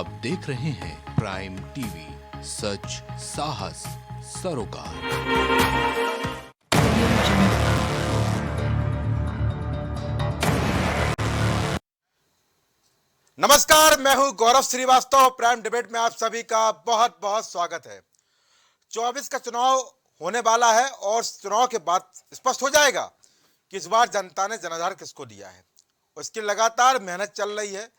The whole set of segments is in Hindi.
आप देख रहे हैं प्राइम टीवी, सच साहस सरोकार। नमस्कार, मैं हूं गौरव श्रीवास्तव। प्राइम डिबेट में आप सभी का बहुत बहुत स्वागत है। 24 का चुनाव होने वाला है और चुनाव के बाद स्पष्ट हो जाएगा कि इस बार जनता ने जनाधार किसको दिया है। उसकी लगातार मेहनत चल रही है,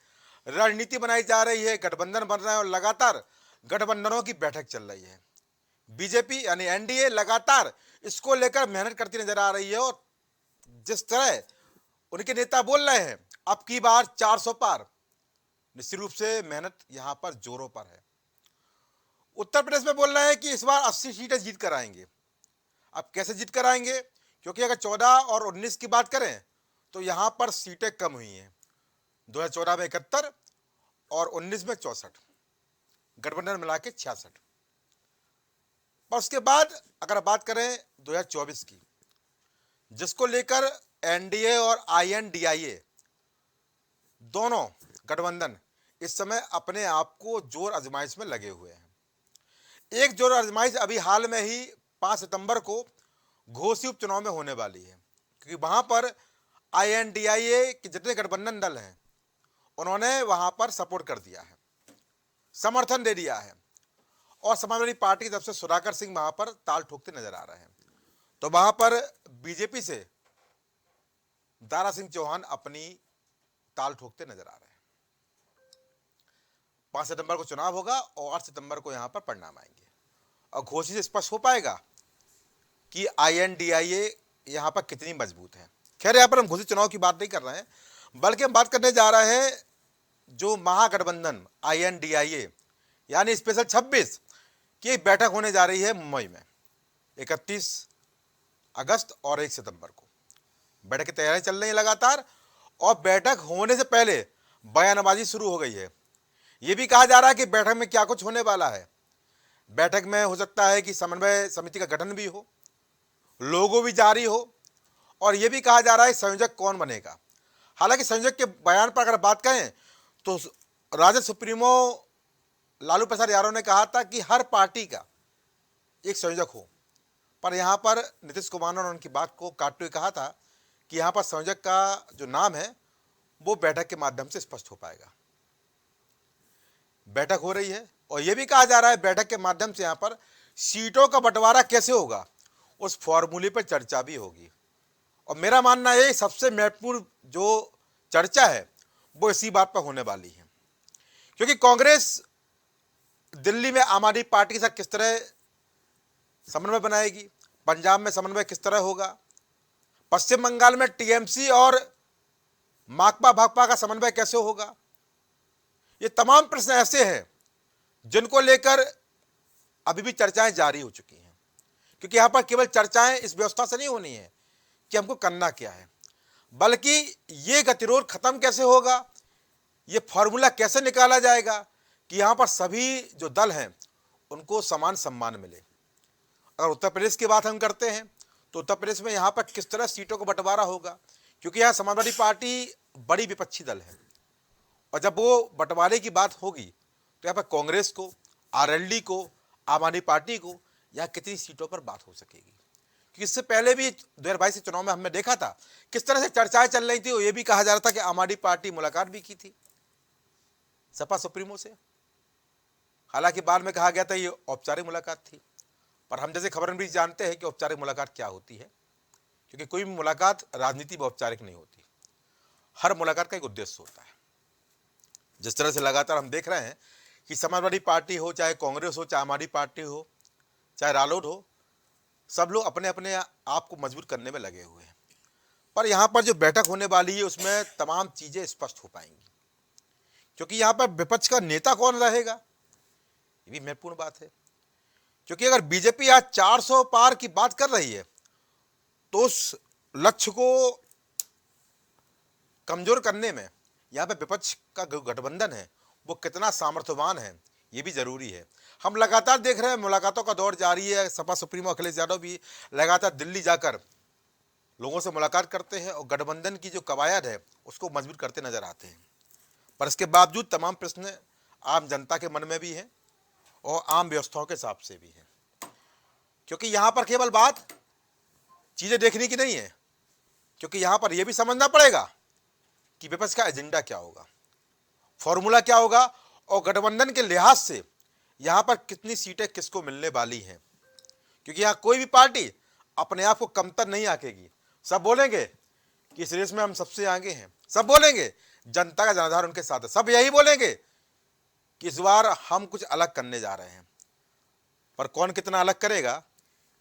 रणनीति बनाई जा रही है, गठबंधन बन रहे हैं और लगातार गठबंधनों की बैठक चल रही है। बीजेपी यानी एनडीए लगातार इसको लेकर मेहनत करती नजर आ रही है और जिस तरह उनके नेता बोल रहे हैं अब की बार 400 पार, निश्चित रूप से मेहनत यहां पर जोरों पर है। उत्तर प्रदेश में बोल रहे हैं कि इस बार 80 सीटें जीत कर आएंगे। अब कैसे जीत कर आएंगे, क्योंकि अगर 14 और 19 की बात करें तो यहां पर सीटें कम हुई हैं। 2014 में 71 और 19 में 64, गठबंधन मिला के 66। और उसके बाद अगर बात करें 2024 की, जिसको लेकर एनडीए और आईएनडीआईए दोनों गठबंधन इस समय अपने आप को जोर आजमाइश में लगे हुए हैं। एक जोर आजमाइश अभी हाल में ही 5 सितंबर को घोसी उपचुनाव में होने वाली है, क्योंकि वहां पर आईएनडीआईए के जितने गठबंधन दल हैं उन्होंने वहां पर सपोर्ट कर दिया है, समर्थन दे दिया है और समाजवादी पार्टी की तरफ से सुधाकर सिंह वहां पर ताल ठोकते नजर आ रहे हैं। तो वहां पर बीजेपी से दारा सिंह चौहान अपनी ताल ठोकते नजर आ रहे हैं। 5 सितंबर को चुनाव होगा और 8 सितंबर को यहां पर परिणाम आएंगे और घोषित स्पष्ट हो पाएगा कि आईएनडीआईए यहां पर कितनी मजबूत है। खैर, यहां पर हम घोषित चुनाव की बात नहीं कर रहे हैं, बल्कि हम बात करने जा रहे हैं जो महागठबंधन आईएनडीआईए यानी स्पेशल 26 की बैठक होने जा रही है मुंबई में 31 अगस्त और 1 सितंबर को। बैठक की तैयारी चल रही है लगातार और बैठक होने से पहले बयानबाजी शुरू हो गई है। यह भी कहा जा रहा है कि बैठक में क्या कुछ होने वाला है। बैठक में हो सकता है कि समन्वय समिति का गठन भी हो, लोगो भी जारी हो और यह भी कहा जा रहा है संयोजक कौन बनेगा। हालांकि संयोजक के बयान पर अगर बात करें तो राजद सुप्रीमो लालू प्रसाद यादव ने कहा था कि हर पार्टी का एक संयोजक हो, पर यहां पर नीतीश कुमार ने उनकी बात को काटते हुए कहा था कि यहां पर संयोजक का जो नाम है वो बैठक के माध्यम से स्पष्ट हो पाएगा। बैठक हो रही है और यह भी कहा जा रहा है बैठक के माध्यम से यहां पर सीटों का बंटवारा कैसे होगा उस फॉर्मूले पर चर्चा भी होगी। और मेरा मानना है सबसे महत्वपूर्ण जो चर्चा है वो इसी बात पर होने वाली है, क्योंकि कांग्रेस दिल्ली में आम आदमी पार्टी के साथ किस तरह समन्वय बनाएगी, पंजाब में समन्वय किस तरह होगा, पश्चिम बंगाल में टीएमसी और माकपा भाकपा का समन्वय कैसे होगा। ये तमाम प्रश्न ऐसे हैं जिनको लेकर अभी भी चर्चाएं जारी हो चुकी हैं, क्योंकि यहां पर केवल चर्चाएं इस व्यवस्था से नहीं होनी है कि हमको करना क्या है, बल्कि ये गतिरोध खत्म कैसे होगा, ये फॉर्मूला कैसे निकाला जाएगा कि यहां पर सभी जो दल हैं उनको समान सम्मान मिले। अगर उत्तर प्रदेश की बात हम करते हैं तो उत्तर प्रदेश में यहां पर किस तरह सीटों का बंटवारा होगा, क्योंकि यहां समाजवादी पार्टी बड़ी विपक्षी दल है और जब वो बंटवारे की बात होगी तो यहां पर कांग्रेस को, आरएलडी को, आम आदमी पार्टी को यहां कितनी सीटों पर बात हो सकेगी। क्योंकि इससे पहले भी 2022 के चुनाव में हमने देखा था किस तरह से चर्चाएं चल रही थी और यह भी कहा जा रहा था कि आम आदमी पार्टी मुलाकात भी की थी सपा सुप्रीमो से। हालांकि बाद में कहा गया था ये औपचारिक मुलाकात थी, पर हम जैसे खबर भी जानते हैं कि औपचारिक मुलाकात क्या होती है, क्योंकि कोई भी मुलाकात राजनीति में औपचारिक नहीं होती, हर मुलाकात का एक उद्देश्य होता है। जिस तरह से लगातार हम देख रहे हैं कि समाजवादी पार्टी हो, चाहे कांग्रेस हो, चाहे आम आदमी पार्टी हो, चाहे रालोद हो, सब लोग अपने अपने आप को मजबूत करने में लगे हुए हैं। पर यहां पर जो बैठक होने वाली है उसमें तमाम चीजें स्पष्ट हो पाएंगी, क्योंकि यहां पर विपक्ष का नेता कौन रहेगा ये भी महत्वपूर्ण बात है। क्योंकि अगर बीजेपी आज 400 पार की बात कर रही है तो उस लक्ष्य को कमजोर करने में यहां पर विपक्ष का गठबंधन है वो कितना सामर्थ्यवान है ये भी जरूरी है। हम लगातार देख रहे हैं मुलाकातों का दौर जारी है। सपा सुप्रीमो अखिलेश यादव भी लगातार दिल्ली जाकर लोगों से मुलाकात करते हैं और गठबंधन की जो कवायद है उसको मजबूत करते नजर आते हैं, पर इसके बावजूद तमाम प्रश्न आम जनता के मन में भी है और आम व्यवस्थाओं के हिसाब से भी है, क्योंकि यहाँ पर केवल बात चीज़ें देखने की नहीं है, क्योंकि यहाँ पर यह भी समझना पड़ेगा कि विपक्ष का एजेंडा क्या होगा, फॉर्मूला क्या होगा, और गठबंधन के लिहाज से यहाँ पर कितनी सीटें किसको मिलने वाली हैं। क्योंकि यहाँ कोई भी पार्टी अपने आप को कमतर नहीं आंकेगी। सब बोलेंगे कि इस रेस में हम सबसे आगे हैं, सब बोलेंगे जनता का जनाधार उनके साथ है, सब यही बोलेंगे कि इस बार हम कुछ अलग करने जा रहे हैं। पर कौन कितना अलग करेगा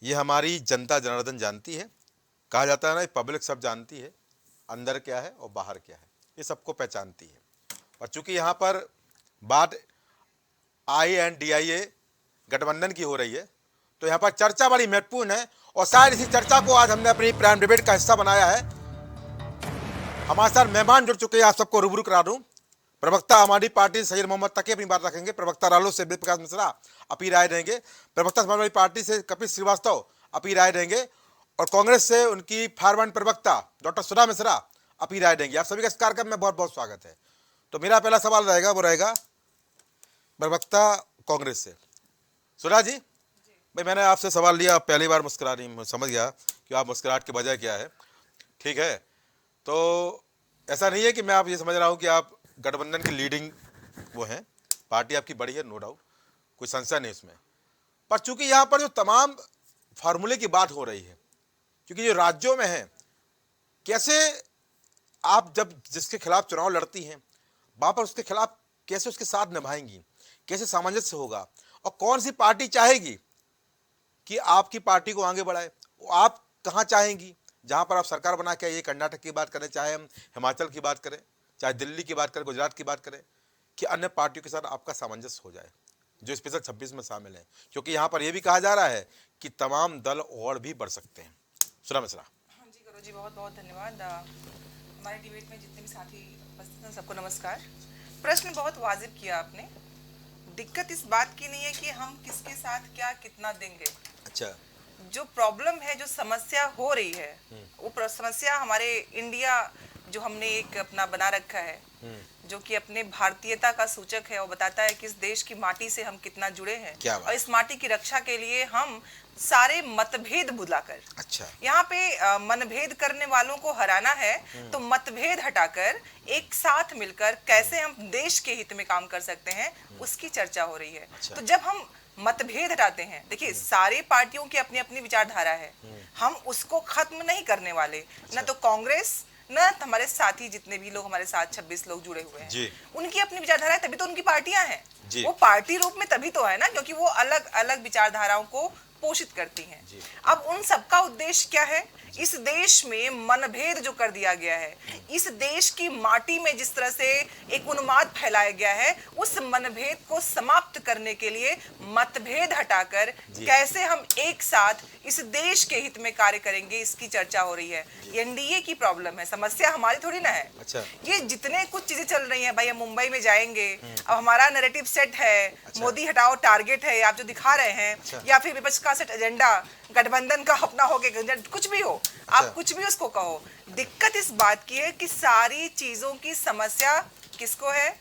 ये हमारी जनता जनार्दन जानती है। कहा जाता है ना, पब्लिक सब जानती है अंदर क्या है और बाहर क्या है, ये सबको पहचानती है। और चूंकि यहाँ पर बात INDIA गठबंधन की हो रही है, तो यहाँ पर चर्चा बड़ी महत्वपूर्ण है और शायद इसी चर्चा को आज हमने अपनी प्राइम डिबेट का हिस्सा बनाया है। हमारे साथ मेहमान जुड़ चुके हैं, आप सबको रूबरू करा दूं। प्रवक्ता हमारी पार्टी सैयद मोहम्मद तकी अपनी बात रखेंगे, प्रवक्ता रालोद से वेद प्रकाश मिश्रा अपनी राय देंगे, प्रवक्ता समाजवादी पार्टी से कपिल श्रीवास्तव अपनी राय देंगे और कांग्रेस से उनकी फार्मर प्रवक्ता डॉक्टर सुधा मिश्रा अपनी राय देंगे। आप सभी का इस कार्यक्रम में बहुत बहुत स्वागत है। तो मेरा पहला सवाल रहेगा, वो रहेगा प्रवक्ता कांग्रेस से। सुधा जी, भाई मैंने आपसे सवाल लिया, आप पहली बार मुस्कुरा रही, मैं समझ गया कि आप मुस्कुराहट की वजह क्या है, ठीक है। तो ऐसा नहीं है कि मैं आप ये समझ रहा हूँ कि आप गठबंधन की लीडिंग वो हैं, पार्टी आपकी बड़ी है, नो डाउट, कोई संशय नहीं इसमें। पर चूंकि यहाँ पर जो तमाम फार्मूले की बात हो रही है, क्योंकि जो राज्यों में है, कैसे आप जब जिसके खिलाफ चुनाव लड़ती हैं वहाँ पर उसके खिलाफ कैसे उसके साथ निभाएंगी, कैसे सामंजस्य होगा, और कौन सी पार्टी चाहेगी कि आपकी पार्टी को आगे बढ़ाए, आप कहाँ चाहेंगी जहाँ पर आप सरकार बना के आइए। कर्नाटक की बात करें, चाहे हम हिमाचल की बात करें, चाहे दिल्ली की बात करें, गुजरात की बात करें, कि अन्य पार्टियों के साथ आपका सामंजस्य हो जाए जो स्पेशल 26 में शामिल है, क्योंकि यहाँ पर यह भी कहा जा रहा है कि तमाम दल और भी बढ़ सकते हैं। सुधा मिश्रा। हाँ जी गुरु जी, बहुत बहुत धन्यवाद। हमारे डिबेट में जितने भी साथी उपस्थित हैं सबको नमस्कार। प्रश्न बहुत वाजिब किया आपने। दिक्कत इस बात की नहीं है कि हम किसके साथ क्या कितना देंगे। अच्छा, जो प्रॉब्लम है, जो समस्या हो रही है, वो समस्या हमारे इंडिया जो हमने एक अपना बना रखा है, जो कि अपने भारतीयता का सूचक है और बताता है कि इस देश की माटी से हम कितना जुड़े हैं और इस माटी की रक्षा के लिए हम सारे मतभेद भुलाकर, अच्छा, यहाँ पे मनभेद करने वालों को हराना है, तो मतभेद हटाकर एक साथ मिलकर कैसे हम देश के हित में काम कर सकते हैं, उसकी चर्चा हो रही है। अच्छा। तो जब हम मतभेद हटाते हैं, देखिए सारे पार्टियों की अपनी अपनी विचारधारा है, हम उसको खत्म नहीं करने वाले। अच्छा। न तो कांग्रेस न हमारे साथी जितने भी लोग हमारे साथ 26 लोग जुड़े हुए हैं, उनकी अपनी विचारधारा है, तभी तो उनकी पार्टियां हैं। वो पार्टी रूप में तभी तो है ना, क्योंकि वो अलग अलग विचारधाराओं को पोषित करती हैं। अब उन सबका उद्देश्य क्या है? इस देश में मनभेद जो कर दिया गया है, इस देश की माटी में जिस तरह से एक उन्माद फैलाया गया है, उस मनभेद को समाप्त करने के लिए मतभेद हटाकर कैसे हम एक साथ इस देश के हित में कार्य करेंगे, इसकी चर्चा हो रही है। एनडीए की प्रॉब्लम है, समस्या हमारी थोड़ी ना है। अच्छा। ये जितने कुछ चीजें चल रही हैं, भाई हम मुंबई में जाएंगे, अब हमारा नैरेटिव सेट है, मोदी हटाओ टारगेट है आप जो दिखा रहे हैं, या फिर विपक्ष का सेट एजेंडा, गठबंधन का अपना हो गया, कुछ भी हो, आप कुछ भी उसको कहो। दिक्कत इस बात की है कि सारी चीजों की समस्या किसको है?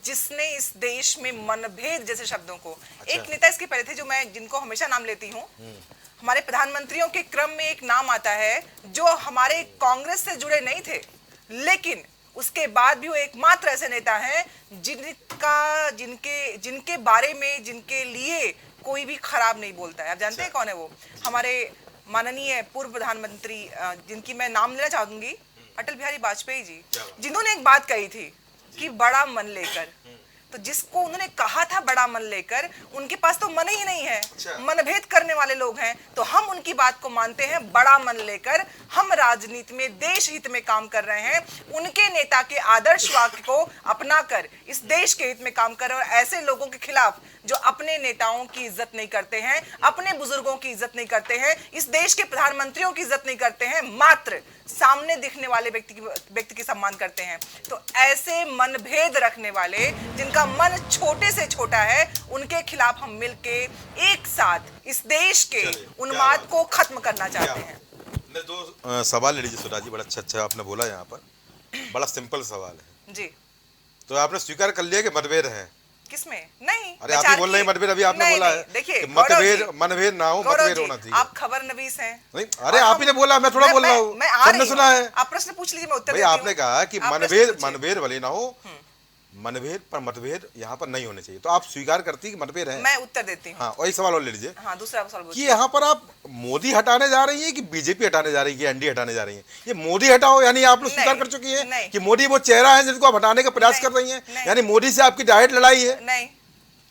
जिसने इस देश में मनभेद जैसे शब्दों को, एक नेता इसके पहले थे जो मैं जिनको हमेशा नाम लेती हूँ, हमारे प्रधानमंत्रियों के क्रम में एक नाम आता है जो हमारे कांग्रेस से जुड़े नहीं थे, लेकिन उसके बाद भी वो एकमात्र ऐसे नेता हैं जिनके बारे में, जिनके लिए कोई भी खराब नहीं बोलता है। आप जानते हैं कौन है वो? हमारे माननीय पूर्व प्रधानमंत्री, जिनकी मैं नाम लेना चाहूंगी, अटल बिहारी वाजपेयी जी, जिन्होंने एक बात कही थी कि बड़ा मन लेकर, तो जिसको उन्होंने कहा था बड़ा मन लेकर, उनके पास तो मन ही नहीं है, मनभेद करने वाले लोग हैं, तो हम उनकी बात को मानते हैं बड़ा मन लेकर। हम राजनीति में देश हित में काम कर रहे हैं, उनके नेता के आदर्श वाक्य को अपनाकर इस देश के हित में काम कर रहे हैं। और ऐसे लोगों के खिलाफ जो अपने नेताओं की इज्जत नहीं करते हैं, अपने बुजुर्गों की इज्जत नहीं करते हैं, इस देश के प्रधानमंत्रियों की इज्जत नहीं करते हैं, मात्र सामने दिखने वाले व्यक्ति की सम्मान करते हैं, तो ऐसे मनभेद रखने वाले जिनका मन छोटे से छोटा है, उनके खिलाफ हम मिलके एक साथ इस देश के उन्माद को खत्म करना चाहते हैं। मेरे दो सवाल ले लीजिए सुधा जी, बड़ा अच्छा आपने बोला, यहाँ पर बड़ा सिंपल सवाल है जी। तो आपने स्वीकार कर लिया कि मतभेद है, किसमें? नहीं, अरे आप ही बोल रहे हैं मतभेद, अभी आपने बोला है देखिए कि मतभेद मनभेद ना हो, मतभेद होना चाहिए। आप खबर नवीस हैं। नहीं, अरे आप ही ने बोला, मैं थोड़ा बोल रहा हूँ, सबने सुना है। आप प्रश्न पूछ लीजिए, मैं उत्तर भाई देती आपने हूँ। कहा कि आप मनभेद प्रश्न पूछिए। मनभेद भले ना हो, मनभेद पर मतभेद यहाँ पर नहीं होने चाहिए, तो आप स्वीकार करती है कि मतभेद है। मैं उत्तर देती हूँ। हाँ, और एक सवाल और ले लीजिए। हाँ, दूसरा सवाल कि पूछिए। यहाँ पर आप मोदी हटाने जा रही है कि बीजेपी हटाने जा रही है, एनडीए हटाने जा रही है? ये मोदी हटाओ यानी आप लोग स्वीकार नहीं, कर चुकी है नहीं। कि मोदी वो चेहरा है जिनको आप हटाने का प्रयास कर रही हैं, नहीं। यानी मोदी से आपकी डायरेक्ट लड़ाई है। नहीं,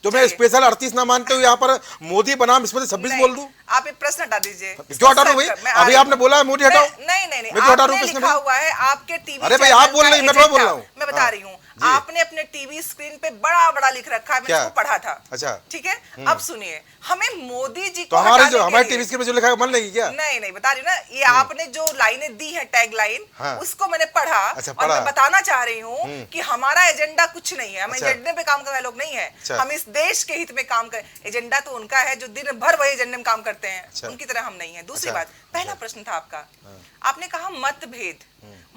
तो मैं स्पेशल 38 ना मानते हुए यहाँ पर मोदी बनाम इसमें 26 बोल दूं? आप एक प्रश्न हटा दीजिए। क्यों हटा दूं भाई? अभी आपने बोला है मोदी हटाओ। नहीं नहीं नहीं, मैं क्यों हटा दूं? आपने प्रश्न लिखा भाई? हुआ है आपके टीवी। अरे भाई, आप बोल रही हैं, मैं थोड़ा बोल रहा हूँ। मैं बता हाँ, रही हूँ, जी। आपने अपने टीवी स्क्रीन पे बड़ा बड़ा लिख रखा है, मैंने क्या? उसको पढ़ा था। अच्छा। ठीक है, अब सुनिए, हमें मोदी जी तो को हमारे हटाने जो के हमारे लिए- टीवी स्क्रीन पे जो लिखा है मन लगी क्या? नहीं नहीं, बता रही हूँ ना, ये आपने जो लाइनें दी है, टैग लाइन, हाँ। उसको मैंने पढ़ा। अच्छा, और पढ़ा। मैं बताना चाह रही हूँ कि हमारा एजेंडा कुछ नहीं है, हम अच्छा। एजेंडे पे काम करने वाले लोग नहीं है। अच्छा। हम इस देश के हित में काम कर, एजेंडा तो उनका है जो दिन भर वही एजेंडे में काम करते हैं, अच्छा। उनकी तरह हम नहीं है। दूसरी अच्छा। बात, पहला प्रश्न था आपका, आपने कहा मतभेद।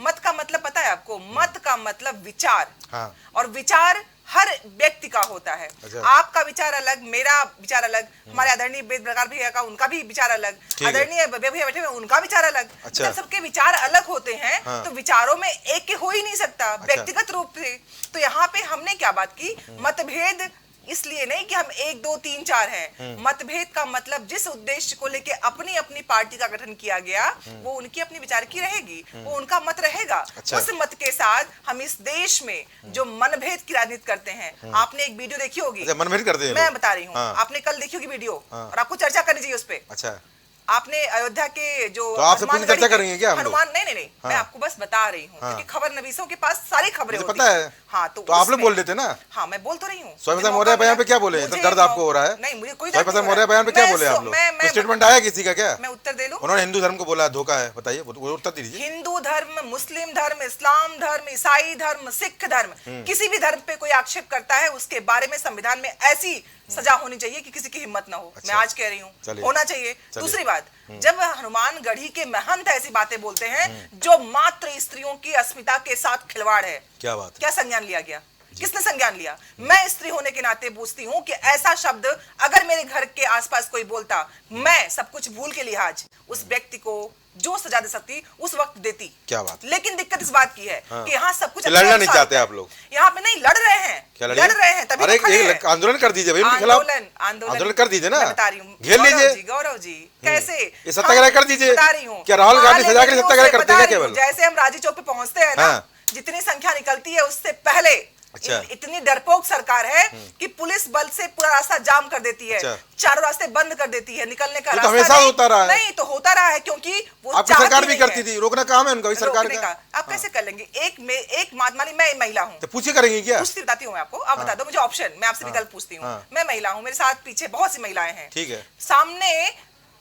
मत का मतलब पता है आपको? मत का मतलब विचार, हाँ। और विचार हर व्यक्ति का होता है। अच्छा। आपका विचार अलग, मेरा विचार अलग, हमारे आदरणीय वेद प्रकार भैया का उनका भी विचार अलग, है। आदरणीय भैया बैठे हुए उनका विचार अलग। अच्छा। जब सबके विचार अलग होते हैं, हाँ। तो विचारों में एक हो ही नहीं सकता व्यक्तिगत रूप से। तो यहाँ पे हमने क्या बात की? मतभेद इसलिए नहीं कि हम 1 2 3 4 हैं। मतभेद का मतलब जिस उद्देश्य को लेके अपनी अपनी पार्टी का गठन किया गया, वो उनकी अपनी विचार की रहेगी, वो उनका मत रहेगा। अच्छा। उस मत के साथ हम इस देश में जो मनभेद की राजनीति करते हैं, आपने एक वीडियो देखी होगी। अच्छा, मनभेद करते हैं मैं लोग। बता रही हूँ, हाँ। आपने कल देखी होगी वीडियो, हाँ। और आपको चर्चा करनी चाहिए उस पे। अच्छा, आपने अयोध्या के जो तो आपसे पूरी हनुमानगढ़ी चर्चा के- करेंगे क्या हम लोग? हनुमान नहीं नहीं नहीं, मैं हाँ। आपको बस बता रही हूँ, हाँ। क्योंकि खबर नवीसों के पास सारी खबरें मुझे होती पता हैं। है। हाँ, तो आप लोग उसमें- बोल देते ना। हाँ, मैं बोल तो रही हूँ। स्वामी मुझे प्रसाद मौका मौर्य बयान पे मिला। क्या बोले? मुझे दर्द आपको हो रहा है? नहीं, मुझे कोई स्वामी दर्द प्रसाद नहीं मौर्य हो रहा बयान पे क्या है। बोले आप लोग? कोई स्टेटमेंट आया किसी का क्या? मैं उत्तर दे लूं? उन्होंने हिंदू धर्म को बोला धोखा है, बताइए, वो उत्तर दीजिए। हिंदू धर्म, मुस्लिम धर्म, इस्लाम धर्म, ईसाई धर्म, सिख धर्म, किसी भी धर्म पे कोई आक्षेप करता है, उसके बारे में संविधान में ऐसी सजा होनी चाहिए कि किसी की हिम्मत ना हो। अच्छा। मैं आज कह रही हूँ, चलिए। होना चाहिए। चलिए। दूसरी बात, जब हनुमानगढ़ी के महंत ऐसी बातें बोलते हैं जो मात्र स्त्रियों की अस्मिता के साथ खिलवाड़ है, क्या बात है? क्या संज्ञान लिया गया? किसने संज्ञान लिया? मैं स्त्री होने के नाते पूछती हूँ कि ऐसा शब्द अगर मेरे घर के आसपास कोई बोलता, मैं सब कुछ भूल के लिहाज उस व्यक्ति को जो सजा दे सकती उस वक्त देती। क्या बात? लेकिन दिक्कत इस बात की है हाँ। कि यहाँ सब कुछ लड़ना अपने नहीं अनुसार चाहते होता है। आप लोग? यहाँ पे नहीं लड़ रहे हैं। क्या लड़ रहे हैं तभी अरे तो खड़े हैं। एक आंदोलन कर दीजिए भाई उनके खिलाफ। आंदोलन कर दीजिए ना। मैं बता रही हूँ, घेर लीजिए। गौरव जी कैसे ये सत्याग्रह कर दीजिए। बता रही हूँ, क्या राहुल गांधी सजा के लिए लेकिन सत्याग्रह उसे करते हैं बता क्या रही हूँ, केवल? जैसे हम राजी चौक पे पहुंचते हैं ना, हाँ। जितनी संख्या निकलती है उससे पहले अच्छा। इतनी डरपोक सरकार है कि पुलिस बल से पूरा रास्ता जाम कर देती है, अच्छा। चारों रास्ते बंद कर देती है, निकलने का तो रास्ता हमेशा नहीं। होता रहा है। नहीं तो होता रहा है, क्योंकि वो आपकी चाहती सरकार भी नहीं करती है। थी, रोकना काम है उनका भी सरकार रोकने का। का आप कैसे कर लेंगे? एक महात्मा नहीं, मैं महिला हूँ, तो पूछे करेंगी क्या? पूछती बताती हूँ मैं आपको। आप बता दो मुझे ऑप्शन, मैं आपसे विकल्प पूछती हूँ। हाँ। मैं महिला हूँ, मेरे साथ पीछे बहुत सी महिलाएं हैं। ठीक है। सामने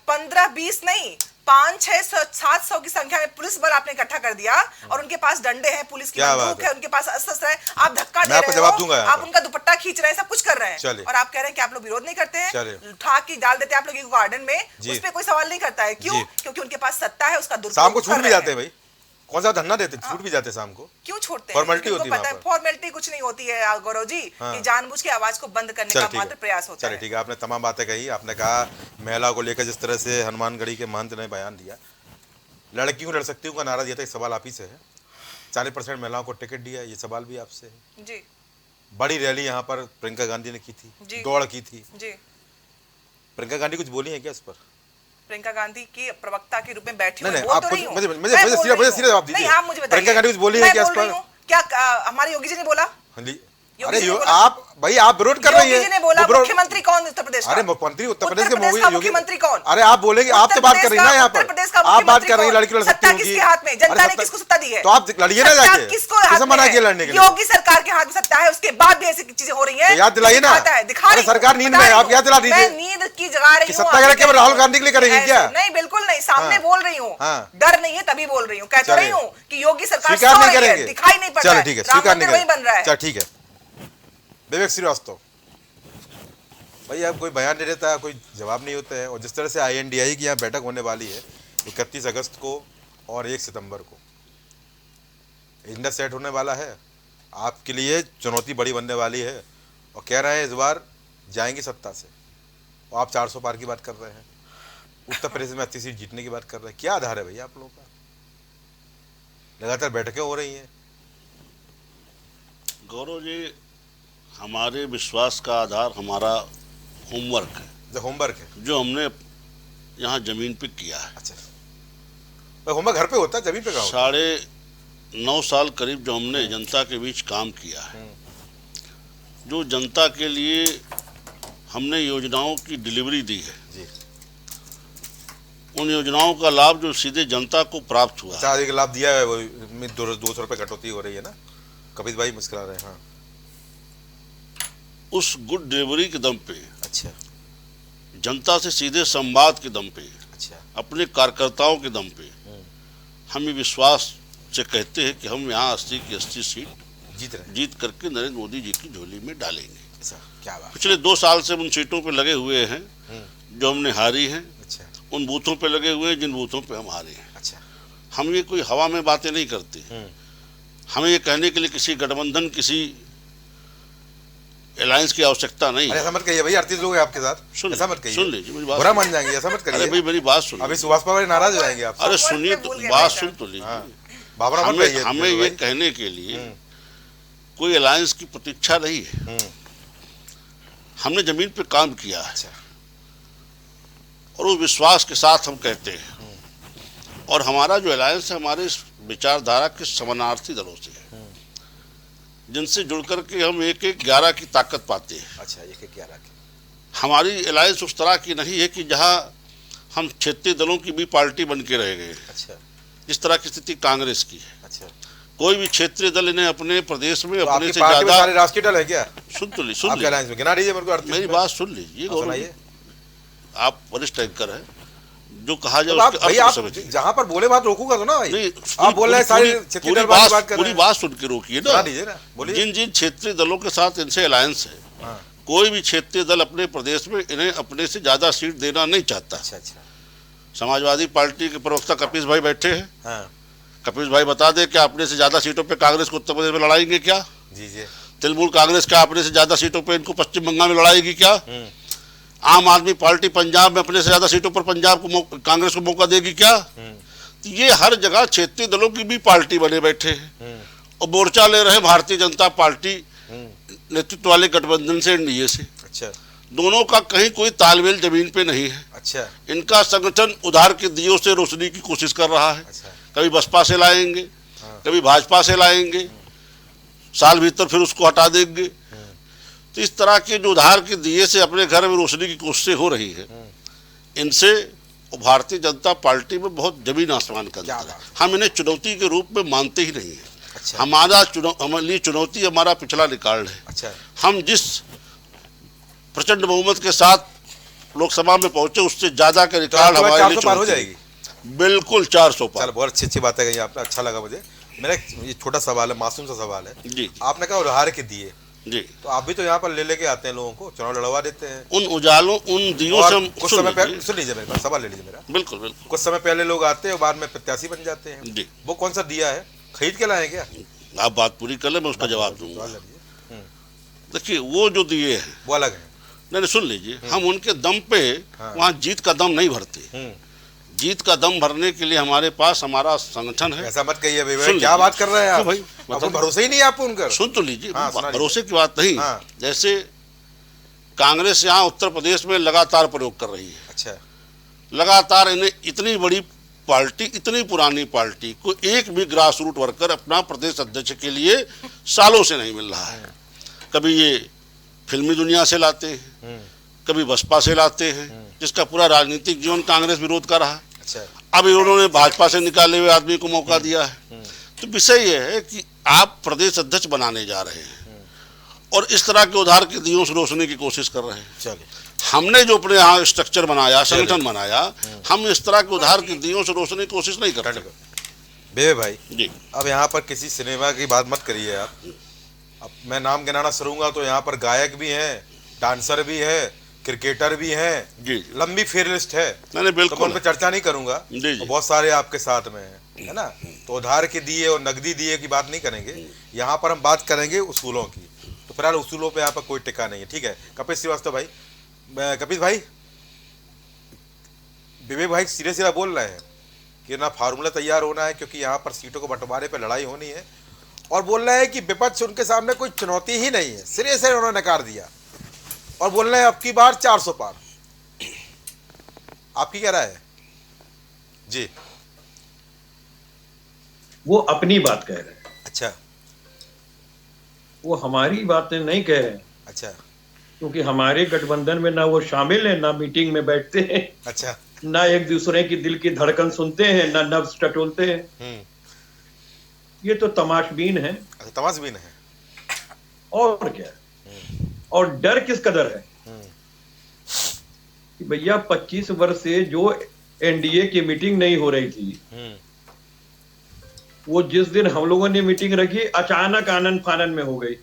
15-20 नहीं 500-600-700 की संख्या में पुलिस बल आपने इकट्ठा कर दिया, और उनके पास डंडे हैं, पुलिस की क्या बंदूक बात है, उनके पास अस्त्र है, आप धक्का दे मैं आपको रहे जवाब हो, दूंगा यहाँ आप पर। उनका दुपट्टा खींच रहे हैं, सब कुछ कर रहे हैं, चलिए। और आप कह रहे हैं कि आप लोग विरोध नहीं करते हैं, चलिए। उठा के डाल देते हैं आप लोग गार्डन में, जी। उस पर कोई सवाल नहीं करता है। क्यों? जी। क्योंकि उनके पास सत्ता है, उसका दुरुपयोग शाम को कर छूट भी रहे जाते हैं भाई, कौन सा धरना देते, छूट भी जाते हैं शाम को। क्यों छोड़ते हैं? फॉर्मेलिटी क्योंकि होती उनको है पता है वहाँ पर। फॉर्मेलिटी कुछ नहीं होती है गौरव जी, हाँ। ये जानबूझ के आवाज को बंद करने चलिए का ठीक मात्र है। प्रयास होता चलिए है। ठीक है, आपने तमाम बातें कही। आपने कहा महिला को लेकर जिस तरह से हनुमानगढ़ी के महंत ने बयान दिया, लड़कियों लड़ सकती हूँ का नारा दिया था, एक सवाल आप ही से है। 40% महिलाओं को टिकट दिया, ये सवाल भी आपसे है। जी बड़ी रैली यहाँ पर प्रियंका गांधी ने की थी, जी। दौड़ की थी। जी। प्रियंका गांधी कुछ बोली है क्या इस पर? प्रियंका गांधी की प्रवक्ता के रूप में बैठी नहीं, हुई नहीं, बोल आप तो कुछ- रही हूँ। मुझे मैं बोल रही सीधे जवाब हूँ। नहीं, दीजिए। आप मुझे बताइए। प्रियंका गांधी कुछ बोली है मैं क्या इस बोल रही पर? हूँ। क्या हमारे योगी जी ने बोला? हाँ जी। योगी अरे जी ने बोला? आप भाई आप विरोध कर रही योगी हैं। जी ने बोला। वो विरोध- मुख्यमंत्री कौन उत्तर प्रदेश का? अरे मुख्यमंत्री उत्तर प्रदेश के का योगी मुख्यमंत्री कौन? अरे आप बोलेंगे, आप तो बात कर रही हैं ना यहाँ पर, उत्तर प्रदेश का आप बात मुख्यमंत्री कर रही हैं कौन? लड़की लड़ सकती सत्ता होगी। किसके हाथ में? जनता ने किसको सत्ता दी है? तो आप लड़िए ना सत्ता जाके। किसको हाथ किसे में मना है? किया लड़ने के लिए? योगी सरकार के हाथ में सत्ता है, उसके बाद भी ऐसी चीजें हो रही हैं। तो याद दिलाइए ना। दिखाता है, दिखा अरे रही हूँ, सरकार नींद बता में है, रही आप हूँ। याद दिला दीजिए। मैं नींद की जगा रही कि हूँ। सत्याग्रह केवल राहुल गांधी के लिए करेंगी ऐसे- क्या? नहीं, बिल्कुल नहीं, सामने हाँ। बोल रही हूँ। हाँ। डर नहीं है तभी बोल रही हूँ। कह तो रही चलिए। हूँ कि योगी सरकार स्वीकार सो नहीं रही है, करेंगे, दिखाई नहीं पड़ रहा चलो है। ठीक है, राम स्वीकार मंदिर नहीं वही बन रहा है। चलो ठीक है। विवेक श्रीवास्तव भाई, अब कोई बयान दे देता है, कोई जवाब नहीं होता है, और जिस तरह से INDI की यहाँ बैठक होने वाली है 31 अगस्त को और 1 सितंबर को, एजेंडा सेट होने वाला है, आपके लिए चुनौती बड़ी बनने वाली है, और कह रहे हैं इस बार जाएंगे सत्ता से, और आप 400 पार की बात कर रहे हैं, उत्तर प्रदेश में 80 सीट जीतने की बात कर रहे हैं। क्या आधार है भैया आप लोगों का? लगातार बैठकें हो रही हैं। गौरव जी, हमारे विश्वास का आधार हमारा होमवर्क है, जो होमवर्क है, जो हमने यहाँ जमीन पे किया है। अच्छा, तो होमवर्क घर पे होता है, जमीन पे कहाँ होता है? 9.5 साल करीब जो हमने जनता के बीच काम किया है, जो जनता के लिए हमने योजनाओं की डिलीवरी दी है जी। उन योजनाओं का लाभ जो सीधे जनता को प्राप्त हुआ है। अच्छा, एक लाभ दिया है, वो 200 रुपये कटौती हो रही है ना, कपिल भाई मुस्कुरा रहे हैं। हाँ, उस गुड डिलीवरी के दम पे, अच्छा जनता से सीधे संवाद के दम पे, अच्छा, अपने कार्यकर्ताओं के दम पे हम ये विश्वास से कहते हैं कि हम यहाँ 80 की 80 सीट जीत करके नरेंद्र मोदी जी की झोली में डालेंगे। ऐसा क्या बात? पिछले 2 साल से उन सीटों पे लगे हुए हैं जो हमने हारी हैं, अच्छा उन बूथों पे लगे हुए हैं जिन बूथों पे हम हारे हैं। अच्छा, हम ये कोई हवा में बातें नहीं करते। हमें ये कहने के लिए किसी गठबंधन, किसी अलायंस की आवश्यकता नहीं अरे है। ऐसा मत कहिए भाई, 38 लोग हैं आपके साथ, ऐसा मत कहिए। सुन लीजिए मेरी बात, बुरा मान जाएंगे, ऐसा मत अरे कहिए। भाई मेरी बात सुन, अभी सुभाष पवार नाराज हो जाएंगे आप। अरे सुनिए तो, बात सुन तो लीजिए। बाबरा मत कहिए। हमें ये कहने के लिए कोई अलायंस की प्रतीक्षा नहीं है। हमने जमीन पे काम किया है अच्छा, और उस विश्वास के साथ हम कहते हैं, और हमारा जो अलायंस है हमारे इस विचारधारा के समानार्थी दलों से है, जिनसे जुड़ करके हम 1-1-11 की ताकत पाते हैं। अच्छा, 1-11 की हमारी अलायंस उस तरह की नहीं है कि जहां हम क्षेत्रीय दलों की भी पार्टी बन के रह गए। अच्छा, इस तरह की स्थिति कांग्रेस की है। अच्छा, कोई भी क्षेत्रीय दल इन्हें अपने प्रदेश में तो अपने आपकी से पार्टी में ज्यादा, सारे राष्ट्रीय दल है क्या? सुन आपके लीजिए, अलायंस में गिना दीजिए मेरे को 38 मेरी में। बात सुन लीजिए गौरव, सुनाइए। आप वरिष्ठ एंकर हैं, जो कहा जाए तो आप उसके भाई, अर्थ आप को समझिए। जहाँ पर बोले बात रोकूंगा तो ना भाई। नहीं, आप बोल रहे हैं सारी क्षेत्रीय दल वाली बात कर रहे पूरी हैं। बात सुन के रोकिए सुना ना। दीजिए ना, बोलिए। जिन जिन क्षेत्रीय दलों के साथ इनसे अलायंस है, हाँ, कोई भी क्षेत्रीय दल अपने प्रदेश में इन्हें अपने से ज्यादा सीट देना नहीं चाहता। अच्छा अच्छा, समाजवादी पार्टी के प्रवक्ता कपिल भाई बैठे हैं, हाँ कपिल भाई बता दे क्या अपने से ज्यादा सीटों पे कांग्रेस को उत्तर प्रदेश में लड़ाएंगे क्या? जी जी, तृणमूल कांग्रेस क्या अपने से ज्यादा सीटों पे इनको पश्चिम बंगाल में लड़ाएगी क्या? आम आदमी पार्टी पंजाब में अपने से ज्यादा सीटों पर पंजाब को कांग्रेस को मौका देगी क्या? तो ये हर जगह क्षेत्रीय दलों की भी पार्टी बने बैठे हैं और मोर्चा ले रहे हैं भारतीय जनता पार्टी नेतृत्व वाले गठबंधन से, एनडीए से। अच्छा दोनों का कहीं कोई तालमेल जमीन पे नहीं है। अच्छा, इनका संगठन उधार के दियों से रोशनी की कोशिश कर रहा है। अच्छा, कभी बसपा से लाएंगे, कभी भाजपा से लाएंगे, साल भीतर फिर उसको हटा देंगे। तो इस तरह के जो उधार के दिए से अपने घर में रोशनी की कोशिशें हो रही है, इनसे भारतीय जनता पार्टी में बहुत जमीन आसमान का अंतर है। हम इन्हें चुनौती के रूप में मानते ही नहीं है। अच्छा, हमारे लिए चुनौती हमारा पिछला रिकॉर्ड है। अच्छा, हम जिस प्रचंड बहुमत के साथ लोकसभा में पहुंचे उससे ज्यादा का तो रिकॉर्ड आपके बाद हमारे लिए 400 पार हो चुनौती है। जाएगी। बिल्कुल 400 पार। चलो, बहुत अच्छी अच्छी बातें कही आपने, अच्छा लगा मुझे। मेरा ये छोटा सवाल है, मासूम सा सवाल है। जी आपने कहा उधार के दिए, जी, तो आप भी तो यहाँ पर ले लेके आते हैं लोगों को, चुनाव लड़वा देते हैं। उन उजालों उन दियों से और हम कुछ सुन समय पहले, लीजिए। सुन लीजिए मेरे पास, सवाल ले लीजिए मेरा। बिल्कुल बिल्कुल कुछ समय पहले लोग आते हैं और बाद में प्रत्याशी बन जाते हैं। जी, वो कौन सा दिया है? खरीद के लाए क्या? आप बात पूरी कर ले, मैं उसका जवाब दूंगा। सवाल लीजिए। देखिए, वो जो दिए हैं, वो अलग है। नहीं सुन लीजिए, हम उनके दम पे वहाँ जीत का दम नहीं भरते। जीत का दम भरने के लिए हमारे पास हमारा संगठन है। ऐसा मत कहिए भाई, सुन क्या लीजिए। बात कर रहे हैं आप? क्यों भाई? आपको भरोसा ही नहीं है आपको उनका? सुन तो लीजिए, हाँ, सुना लीजिए। भरोसे की बात नहीं। हाँ। जैसे कांग्रेस यहाँ उत्तर प्रदेश में लगातार प्रयोग कर रही है, अच्छा, लगातार इन्हें इतनी बड़ी पार्टी, इतनी पुरानी पार्टी को एक भी ग्रास रूट वर्कर अपना प्रदेश अध्यक्ष के लिए सालों से नहीं मिल रहा है। कभी ये फिल्मी दुनिया से लाते हैं, कभी बसपा से लाते हैं, जिसका पूरा राजनीतिक जीवन कांग्रेस विरोध का रहा। अच्छा, अब इन्होंने भाजपा से निकाले हुए आदमी को मौका दिया है। तो विषय यह है कि आप प्रदेश अध्यक्ष बनाने जा रहे हैं और इस तरह के उधार के दियों से रोकने की कोशिश कर रहे हैं। चलिए, हमने जो अपने यहाँ स्ट्रक्चर बनाया, संगठन बनाया, हम इस तरह के उधार के दियों से रोकने की कोशिश नहीं करते। बेबे भाई जी, अब यहाँ पर किसी सिनेमा की बात मत करिए आप। अब मैं नाम गिनाना शुरूंगा तो यहाँ पर गायक भी हैं, डांसर भी है, क्रिकेटर भी हैं, जी, लंबी फेयर लिस्ट है। नहीं नहीं तो मैं बिल्कुल उन पर चर्चा नहीं करूंगा। जी, जी। और बहुत सारे आपके साथ में है ना। तो उधार के दिए और नकदी दिए की बात नहीं करेंगे, यहाँ पर हम बात करेंगे उसूलों की। तो फिलहाल उसूलों पे यहाँ पर कोई टिका नहीं है। ठीक है कपिल श्रीवास्तव भाई, कपिल भाई, विवेक भाई सीधे सीधा बोल रहे हैं कि ना फार्मूला तैयार होना है क्योंकि यहाँ पर सीटों को बंटवारे पर लड़ाई होनी है, और बोल रहे हैं कि विपक्ष उनके सामने कोई चुनौती ही नहीं है, सिरे से उन्होंने नकार दिया और बोल रहे हैं अब की बार 400 पार। आपकी क्या राय है जी? वो अपनी बात कह रहे हैं, अच्छा वो हमारी बातें नहीं कह रहे हैं, अच्छा क्योंकि हमारे गठबंधन में ना वो शामिल है, ना मीटिंग में बैठते हैं, अच्छा ना एक दूसरे की दिल की धड़कन सुनते हैं, ना नब्ज टटोलते हैं। ये तो तमाशबीन है। अच्छा तमाशबीन है और क्या? और डर किस कदर है कि भैया 25 वर्ष से जो एनडीए की मीटिंग नहीं हो रही थी, वो जिस दिन हम लोगों ने मीटिंग रखी अचानक आनन फानन में हो गई,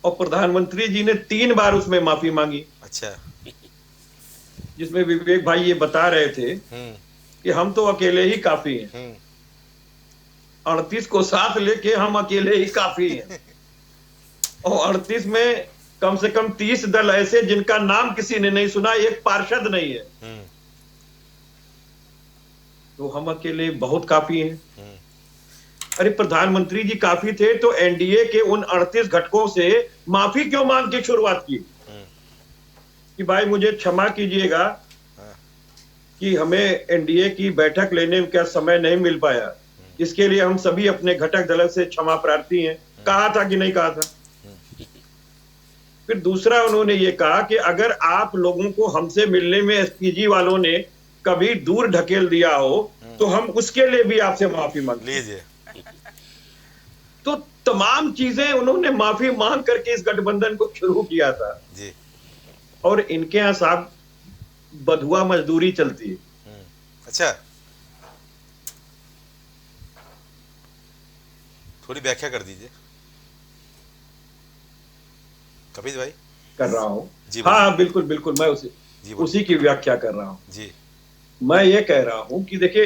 और प्रधानमंत्री जी ने 3 बार उसमें माफी मांगी। अच्छा जिसमें विवेक भाई ये बता रहे थे कि हम तो अकेले ही काफी हैं, 38 को साथ लेके हम अकेले ही काफी हैं, और 38 में कम से कम 30 दल ऐसे जिनका नाम किसी ने नहीं सुना, एक पार्षद नहीं है, तो हम अकेले बहुत काफी हैं। अरे प्रधानमंत्री जी काफी थे तो एनडीए के उन 38 घटकों से माफी क्यों मांग के शुरुआत की कि भाई मुझे क्षमा कीजिएगा कि हमें एनडीए की बैठक लेने का समय नहीं मिल पाया, इसके लिए हम सभी अपने घटक दल से क्षमा प्रार्थी हैं। कहा था कि नहीं कहा था? फिर दूसरा उन्होंने ये कहा कि अगर आप लोगों को हमसे मिलने में एसपीजी वालों ने कभी दूर ढकेल दिया हो तो हम उसके लिए भी आपसे माफी मांग लीजिए। तो तमाम चीजें उन्होंने माफी मांग करके इस गठबंधन को शुरू किया था जी। और इनके यहां साहब बधुआ मजदूरी चलती है। अच्छा थोड़ी व्याख्या कर दीजिए कपिल भाई। कर रहा हूं जी हाँ बिल्कुल बिल्कुल, मैं जी उसी की व्याख्या कर रहा हूं जी। मैं ये कह रहा हूं कि देखिए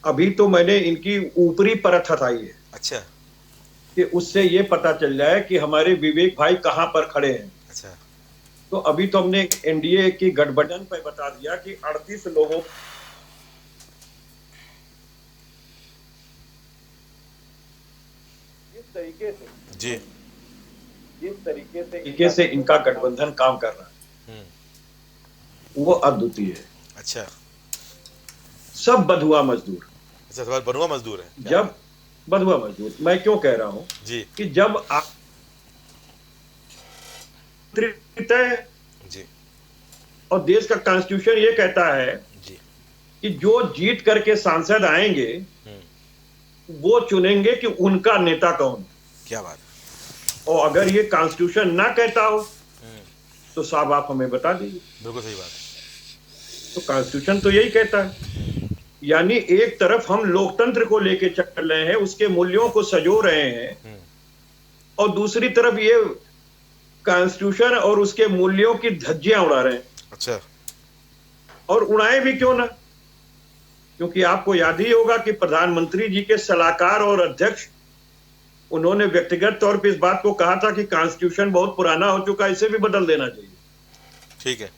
अभी तो मैंने इनकी ऊपरी परत हटाई है। अच्छा कि उससे ये पता चल जाए कि हमारे विवेक भाई कहां पर खड़े हैं। अच्छा तो अभी तो हमने एनडीए की गठबंधन पर बता दिया कि 38 लोगों जिस तरीके से इनका गठबंधन काम कर रहा है वो अद्वितीय है। अच्छा सब बधुआ मजदूर। अच्छा सवाल बनुआ मजदूर है क्या? जब बधुआ मजदूर मैं क्यों कह रहा हूं जी कि जब आप जी और देश का कॉन्स्टिट्यूशन ये कहता है जी कि जो जीत करके सांसद आएंगे वो चुनेंगे कि उनका नेता कौन। क्या बात। और अगर ये कॉन्स्टिट्यूशन ना कहता हो तो साहब आप हमें बता दीजिए। बिल्कुल सही बात है। तो कॉन्स्टिट्यूशन तो यही कहता है, यानी एक तरफ हम लोकतंत्र को लेके चल रहे हैं, उसके मूल्यों को सजो रहे हैं, और दूसरी तरफ ये कॉन्स्टिट्यूशन और उसके मूल्यों की धज्जियां उड़ा रहे हैं। अच्छा और उड़ाए भी क्यों ना, क्योंकि आपको याद ही होगा कि प्रधानमंत्री जी के सलाहकार और अध्यक्ष उन्होंने व्यक्तिगत तौर पे इस बात को कहा था कि कॉन्स्टिट्यूशन बहुत पुराना हो चुका है, इसे भी बदल देना चाहिए। ठीक है।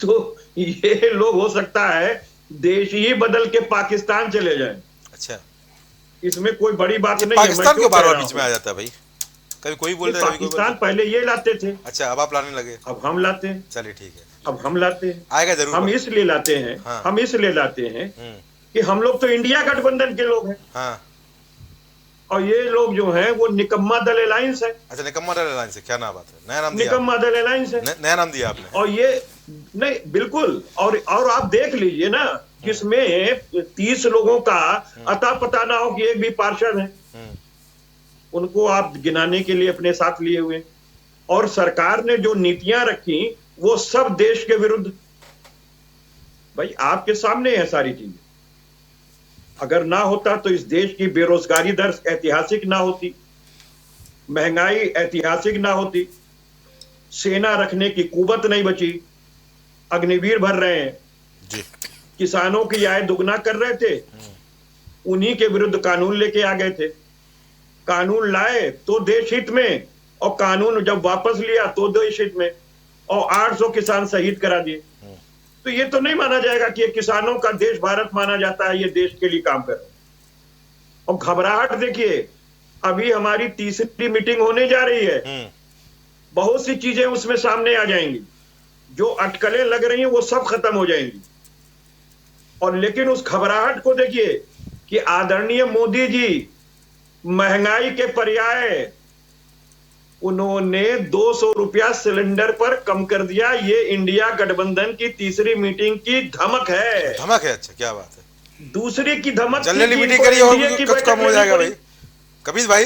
तो ये लोग हो सकता है देश ही बदल के पाकिस्तान चले जाएं। अच्छा इसमें कोई बड़ी बात नहीं है। पाकिस्तान के बारे में बीच में आ जाता है भाई, कभी कोई बोल रहा है कभी कोई बोल रहा पाकिस्तान पहले ये लाते थे। अच्छा अब आप लाने लगे। अब हम लाते हैं। चलिए ठीक है। अब हम लाते हैं। आएगा जरूर। हम इसलिए लाते हैं हाँ। हम इसलिए लाते हैं कि हम लोग तो इंडिया गठबंधन के लोग हैं। हाँ और ये लोग जो हैं वो निकम्मा दल अलायंस है। अच्छा निकम्मा दल अलायंस है, क्या नाम बात है, नया नाम दिया निकम्मा दल अलायंस है। नया नाम दिया आपने। और ये नहीं बिल्कुल, और आप देख लीजिए ना जिसमें 30 लोगों का अता पता ना हो कि एक भी पार्षद है, उनको आप गिनाने के लिए अपने साथ लिए हुए। और सरकार ने जो नीतियां रखी वो सब देश के विरुद्ध। भाई आपके सामने है सारी चीजें। अगर ना होता तो इस देश की बेरोजगारी दर ऐतिहासिक ना होती, महंगाई ऐतिहासिक ना होती, सेना रखने की कुवत नहीं बची, अग्निवीर भर रहे हैं जी। किसानों की आय दुगना कर रहे थे, उन्हीं के विरुद्ध कानून लेके आ गए थे। कानून लाए तो देश हित में, और कानून जब वापस लिया तो देश हित में, और 800 किसान शहीद करा दिए। तो ये तो नहीं माना जाएगा कि ये किसानों का देश भारत माना जाता है, ये देश के लिए काम कर रहे हैं। और घबराहट देखिए, अभी हमारी तीसरी मीटिंग होने जा रही है, बहुत सी चीजें उसमें सामने आ जाएंगी, जो अटकलें लग रही हैं वो सब खत्म हो जाएंगी। और लेकिन उस घबराहट को देखिए कि आदरणीय मोदी जी महंगाई के पर्याय उन्होंने 200 रुपया सिलेंडर पर कम कर दिया। ये इंडिया गठबंधन की तीसरी मीटिंग की धमक है। धमक है, अच्छा क्या बात है। दूसरी की धमक जल्दी मीटिंग करिए और भी कुछ कम हो जाएगा भाई। कबीर भाई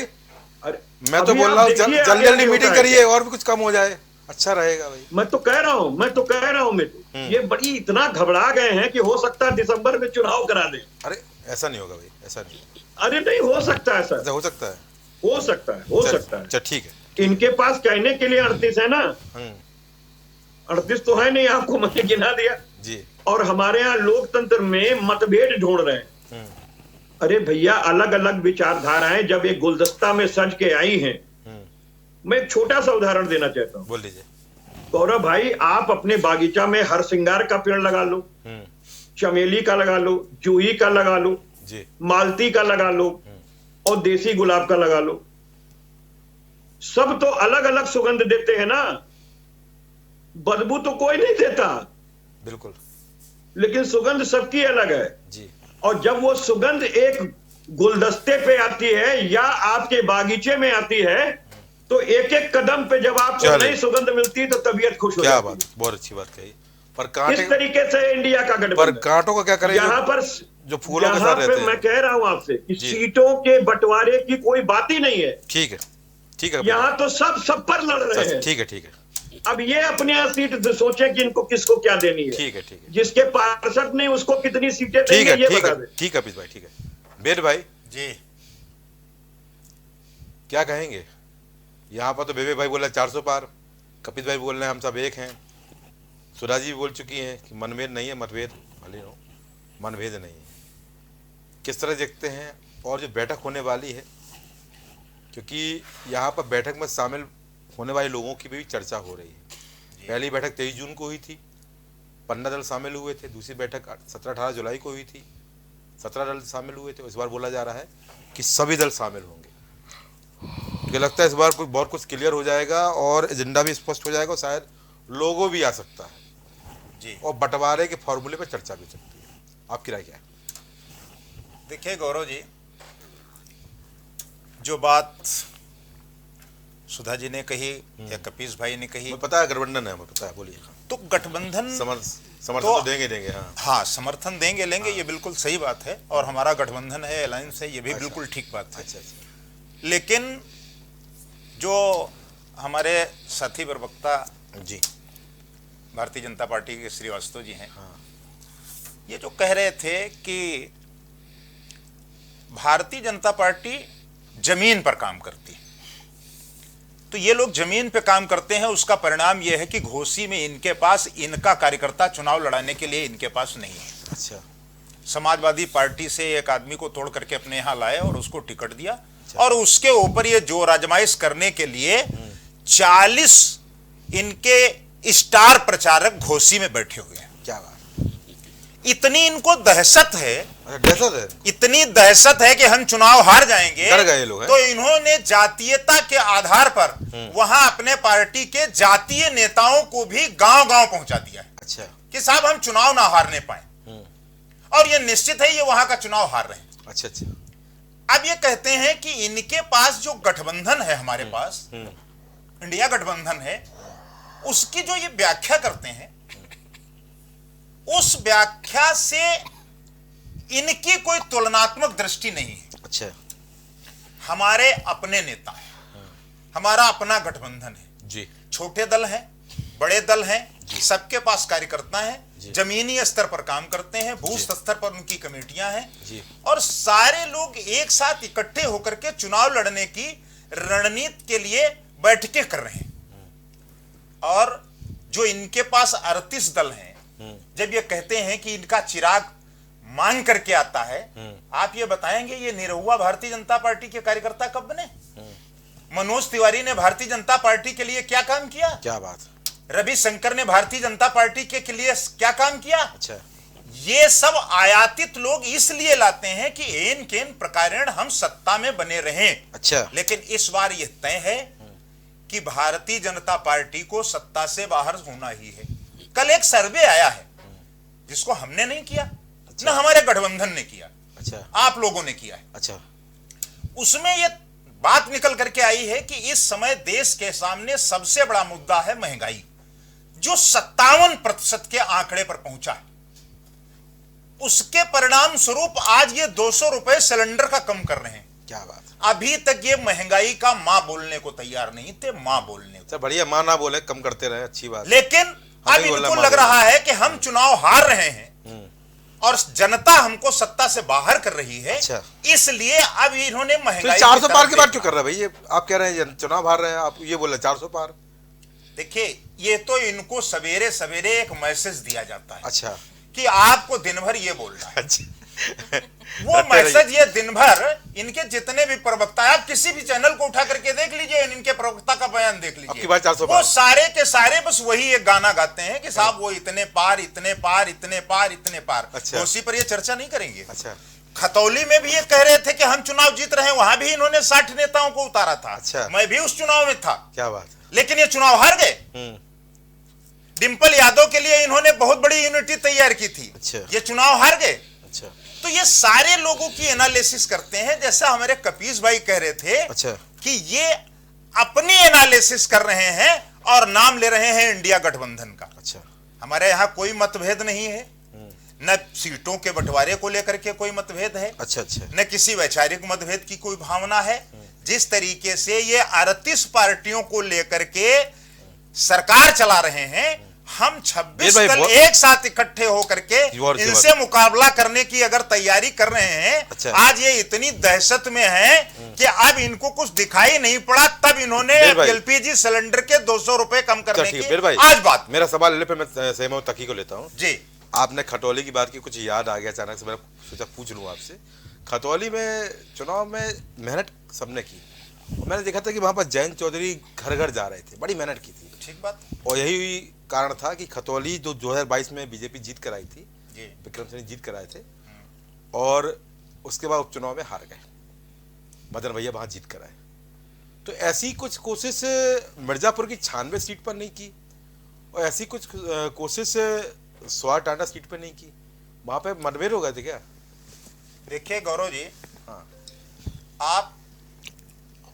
मैं तो बोल रहा हूँ जल्दी मीटिंग करिए और भी कुछ कम हो जाए, अच्छा रहेगा भाई। मैं तो कह रहा हूँ ये बड़ी इतना घबरा गए हैं कि हो सकता है दिसंबर में चुनाव करा दें। अरे ऐसा नहीं होगा भाई, ऐसा नहीं। अरे नहीं हो सकता है सर, हो सकता है, हो सकता है। अच्छा ठीक है। इनके पास कहने के लिए 38 है ना, 38 तो है नहीं, आपको मैंने गिना दिया जी। और हमारे यहाँ लोकतंत्र में मतभेद ढूंढ रहे हैं। अरे भैया, अलग अलग विचारधाराएं जब एक गुलदस्ता में सज के आई हैं, मैं एक छोटा सा उदाहरण देना चाहता हूँ। बोल लीजिए। गौरव भाई, आप अपने बागीचा में हर श्रृंगार का पेड़ लगा लो, चमेली का लगा लो, जूही का लगा लो जी, मालती का लगा लो और देसी गुलाब का लगा लो। सब तो अलग अलग सुगंध देते हैं ना, बदबू तो कोई नहीं देता, बिल्कुल, लेकिन सुगंध सबकी अलग है जी। और जब वो सुगंध एक गुलदस्ते पे आती है या आपके बागीचे में आती है, तो एक एक कदम पे जब आपको नई सुगंध मिलती है तो तबीयत खुश हो जाती है। बात, बहुत अच्छी बात कही। पर कांटे, इस तरीके से इंडिया का गठबंधन। पर कांटों का क्या करें यहाँ पर जो फूलों के साथ रहते हैं। मैं कह रहा हूं आपसे कि सीटों के बंटवारे की कोई बात ही नहीं है। ठीक है, ठीक है। यहाँ तो सब पर लड़ रहे हैं। ठीक है, ठीक है। अब ये अपने यहाँ सीट सोचे कि इनको किसको क्या देनी है। ठीक है, ठीक है। जिसके पार्षद नहीं उसको कितनी सीटें देंगे ये बता दें। ठीक है अभिष भाई, ठीक है। बेद भाई जी, क्या कहेंगे? यहाँ पर तो बेबे भाई बोला 400 पार, कपिल भाई बोल रहे हैं हम सब एक हैं, सुधा जी भी बोल चुकी हैं कि मनभेद नहीं है, मतभेद भले हो, मनभेद नहीं है। किस तरह देखते हैं? और जो बैठक होने वाली है, क्योंकि यहाँ पर बैठक में शामिल होने वाले लोगों की भी चर्चा हो रही है। पहली बैठक 23 जून को हुई थी, 15 दल शामिल हुए थे। दूसरी बैठक 17-18 जुलाई को हुई थी, 17 दल शामिल हुए थे। इस बार बोला जा रहा है कि सभी दल शामिल होंगे। मुझे लगता है इस बार बहुत कुछ क्लियर हो जाएगा और एजेंडा भी स्पष्ट हो जाएगा, शायद लोगो भी आ सकता है जी। और बंटवारे के फॉर्मूले पर चर्चा भी चलती है। आपकी राय क्या है? देखिए गौरव जी, जो बात सुधा जी ने कही या कपीस भाई ने कही, मुझे पता है गठबंधन है, मुझे पता है, बोलिए। तो गठबंधन समर्थन तो देंगे। हाँ, समर्थन देंगे लेंगे, ये बिल्कुल सही बात है। और हमारा गठबंधन है, अलायंस है, ये भी बिल्कुल ठीक बात है। अच्छा। लेकिन जो हमारे साथी प्रवक्ता जी भारतीय जनता पार्टी के श्रीवास्तव जी हैं, ये जो कह रहे थे कि भारतीय जनता पार्टी जमीन पर काम करती है, तो ये लोग जमीन पे काम करते हैं, उसका परिणाम ये है कि घोसी में इनके पास इनका कार्यकर्ता चुनाव लड़ाने के लिए इनके पास नहीं है। अच्छा। समाजवादी पार्टी से एक आदमी को तोड़ करके अपने यहाँ लाए और उसको टिकट दिया, और उसके ऊपर ये जोर आजमाइश करने के लिए 40 इनके स्टार प्रचारक घोसी में बैठे हुए हैं। क्या बात, इतनी इनको दहशत है, दहशत है, इतनी दहशत है कि हम चुनाव हार जाएंगे, डर गए लोग हैं। तो इन्होंने जातीयता के आधार पर वहां अपने पार्टी के जातीय नेताओं को भी गांव-गांव पहुंचा दिया है। अच्छा। कि साहब हम चुनाव ना हारने पाए, और ये निश्चित है ये वहां का चुनाव हार रहे हैं। अच्छा। अब ये कहते हैं कि इनके पास जो गठबंधन है, हमारे पास इंडिया गठबंधन है, उसकी जो ये व्याख्या करते हैं, उस व्याख्या से इनकी कोई तुलनात्मक दृष्टि नहीं है। अच्छा। हमारे अपने नेता हैं, हमारा अपना गठबंधन है जी। छोटे दल हैं, बड़े दल हैं, सबके पास कार्यकर्ता हैं, जमीनी स्तर पर काम करते हैं, बूथ स्तर पर उनकी कमेटियां हैं, और सारे लोग एक साथ इकट्ठे होकर के चुनाव लड़ने की रणनीति के लिए बैठकें कर रहे हैं। और जो इनके पास 38 दल हैं, जब ये कहते हैं कि इनका चिराग मांग करके आता है। आप ये बताएंगे ये निरहुआ भारतीय जनता पार्टी के कार्यकर्ता कब बने? मनोज तिवारी ने भारतीय जनता पार्टी के लिए क्या काम किया? क्या बात। रविशंकर ने भारतीय जनता पार्टी के लिए क्या काम किया? अच्छा, ये सब आयातित लोग इसलिए लाते हैं कि एन केन प्रकारेण हम सत्ता में बने रहें। अच्छा, लेकिन इस बार यह तय है कि भारतीय जनता पार्टी को सत्ता से बाहर होना ही है। कल एक सर्वे आया है जिसको हमने नहीं किया, न हमारे गठबंधन ने किया, अच्छा, आप लोगों ने किया है। अच्छा, उसमें यह बात निकल करके आई है कि इस समय देश के सामने सबसे बड़ा मुद्दा है महंगाई, जो 57% के आंकड़े पर पहुंचा है। उसके परिणाम स्वरूप आज ये 200 रुपए सिलेंडर का कम कर रहे हैं। क्या बात। अभी तक ये महंगाई का मां बोलने को तैयार नहीं थे, मां बोलने को। बढ़िया, मां ना बोले, कम करते रहे, अच्छी बात। लेकिन अब इनको लग रहा है कि हम चुनाव हार रहे हैं और जनता हमको सत्ता से बाहर कर रही है। अच्छा। इसलिए अब इन्होंने महंगाई 400 पार की बात क्यों कर रहे हैं भाई? ये आप कह रहे हैं चुनाव हार रहे हैं, आप ये बोले 400 पार। देखिए, ये तो इनको सवेरे सवेरे एक मैसेज दिया जाता है। अच्छा, कि आपको दिन भर ये बोलना है। अच्छा। वो मैसेज ये दिन भर इनके जितने भी प्रवक्ता है, आप किसी भी चैनल को उठा करके देख लीजिए, इनके प्रवक्ता का बयान देख लीजिए, बात 400 वो सारे के सारे बस वही एक गाना गाते हैं कि साहब वो इतने पार, इतने पार, इतने पार, इतने पार। अच्छा। उसी पर ये चर्चा नहीं करेंगे। अच्छा, खतौली में भी ये कह रहे थे कि हम चुनाव जीत रहे हैं, वहां भी इन्होंने 60 नेताओं को उतारा था। अच्छा। मैं भी उस चुनाव में था। क्या बात। लेकिन ये चुनाव हार गए। डिंपल यादव के लिए इन्होंने बहुत बड़ी यूनिटी तैयार की थी। अच्छा। ये चुनाव हार गए। अच्छा। तो ये सारे लोगों की एनालिसिस करते हैं, जैसा हमारे कपीस भाई कह रहे थे। अच्छा। कि ये अपनी एनालिसिस कर रहे हैं और नाम ले रहे हैं इंडिया गठबंधन का। अच्छा। हमारे यहां कोई मतभेद नहीं है, न सीटों के बंटवारे को लेकर के कोई मतभेद है। अच्छा, अच्छा। न किसी वैचारिक मतभेद की कोई भावना है। जिस तरीके से ये 38 पार्टियों को लेकर के सरकार चला रहे हैं, हम 26 दल एक साथ इकट्ठे होकर के इनसे मुकाबला करने की अगर तैयारी कर रहे हैं। अच्छा। आज ये इतनी दहशत में है कि अब इनको कुछ दिखाई नहीं पड़ा, तब इन्होंने एलपीजी सिलेंडर के 200 रुपए कम करने की आज बात। मेरा सवाल ले पे मैं सहमत तकी को लेता हूं जी। आपने खटौली की बात की, कुछ याद आ गया अचानक से, मैंने सोचा पूछ लूं आपसे। खतौली में चुनाव में मेहनत सबने की, मैंने देखा था कि वहां पर जयंत चौधरी घर घर जा रहे थे, बड़ी मेहनत की थी। ठीक बात। और यही कारण था कि खतौली जो 2022 में बीजेपी जीत कर आई थी, विक्रम सिंह जीत कर आए थे, और उसके बाद उपचुनाव में हार गए, मदन भैया वहां जीत कर आए। तो ऐसी कुछ कोशिश मिर्जापुर की 96 सीट पर नहीं की, और ऐसी कुछ कोशिश स्वार टांडा सीट पर नहीं की, वहां पे मतभेद हो गए थे क्या? देखिए गौरव जी, हाँ, आप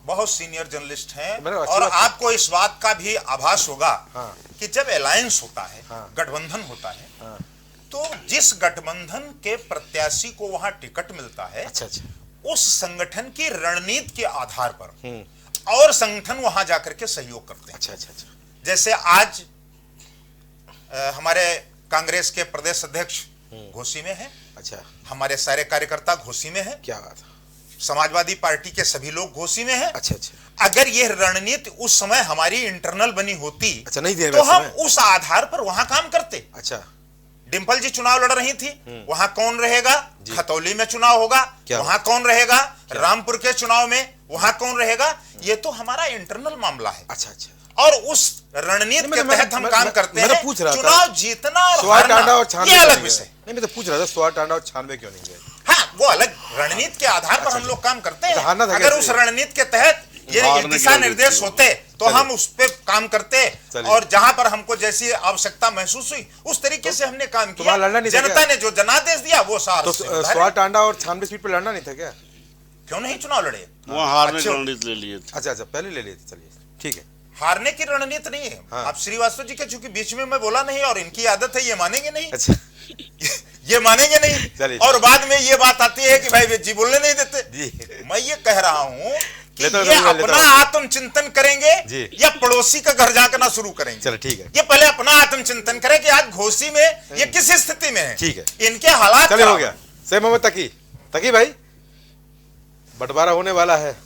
बहुत सीनियर जर्नलिस्ट हैं तो और आपको इस बात का भी आभास होगा। हाँ, कि जब अलायंस होता है, हाँ, गठबंधन होता है, हाँ, तो जिस गठबंधन के प्रत्याशी को वहां टिकट मिलता है, अच्छा, अच्छा, उस संगठन की रणनीति के आधार पर और संगठन वहां जाकर के सहयोग करते हैं। अच्छा, अच्छा, अच्छा। जैसे आज हमारे कांग्रेस के प्रदेश अध्यक्ष घोसी में है। अच्छा। हमारे सारे कार्यकर्ता घोसी में है। क्या बात। समाजवादी पार्टी के सभी लोग घोसी में है। अच्छा, अच्छा। अगर यह रणनीति उस समय हमारी इंटरनल बनी होती, अच्छा, नहीं दे तो हम उस आधार पर वहां काम करते। अच्छा। डिंपल जी चुनाव लड़ रही थी, वहां कौन रहेगा? खतौली में चुनाव होगा, वहां कौन रहेगा? रामपुर के चुनाव में वहां कौन रहेगा? ये तो हमारा इंटरनल मामला है। अच्छा, अच्छा। और उस रणनीति के तहत हम काम करते हैं। पूछ रहा था चुनाव जीतना और स्वार टांडा और छानवे, ये अलग विषय। नहीं, मैं तो पूछ रहा था स्वार टांडा और छानवे क्यों नहीं गए? हाँ, वो अलग रणनीति के आधार पर हम लोग काम करते हैं। अगर उस रणनीति के तहत ये दिशा निर्देश होते तो हम उस पे काम करते, और जहां पर हमको जैसी आवश्यकता महसूस हुई उस तरीके से हमने काम किया। जनता ने जो जनादेश दिया वो तो स्वार टांडा और छानवे सीट पर लड़ना नहीं था क्या? क्यों नहीं चुनाव लड़े? वहाँ हारने की रणनीति ले लिए थे। अच्छा, अच्छा, पहले ले लिए थे। चलिए, ठीक है। हारने की रणनीति नहीं है। हाँ। आप श्रीवास्तव जी के चूंकि बीच में मैं बोला नहीं, और इनकी आदत है, ये मानेंगे नहीं। अच्छा। ये मानेंगे नहीं, और बाद में ये बात आती है कि भाई जी बोलने नहीं देते। मैं ये कह रहा हूं कि ये अपना आत्मचिंतन करेंगे या पड़ोसी का घर जाकर शुरू करेंगे। चलो, ठीक है। ये पहले अपना आत्मचिंतन करें कि आज घोसी में ये किस स्थिति में है। ठीक है। इनके हालात चले, हो गया। सही मोहम्मद तकी भाई, बंटवारा होने वाला है।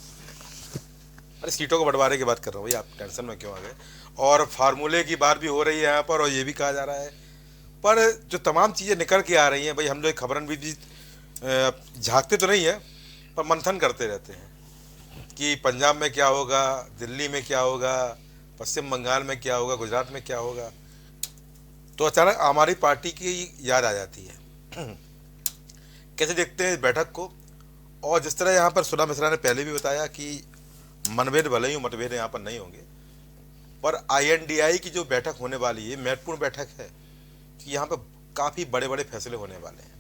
अरे सीटों को बंटवारे की बात कर रहा हूँ भाई, आप टेंशन में क्यों आ गए? और फार्मूले की बात भी हो रही है यहाँ पर, और ये भी कहा जा रहा है, पर जो तमाम चीज़ें निकल के आ रही हैं भाई, हम लोग खबरन भी झांकते तो नहीं है पर मंथन करते रहते हैं कि पंजाब में क्या होगा, दिल्ली में क्या होगा, पश्चिम बंगाल में क्या होगा, गुजरात में क्या होगा। तो अचानक हमारी पार्टी की याद आ जाती है। कैसे देखते हैं इस बैठक को? और जिस तरह यहाँ पर सुना मिश्रा ने पहले भी बताया कि मनभेद भले ही मतभेद यहाँ पर नहीं होंगे, पर INDI की जो बैठक होने वाली है महत्वपूर्ण बैठक है कि यहाँ पर काफ़ी बड़े बड़े फैसले होने वाले हैं।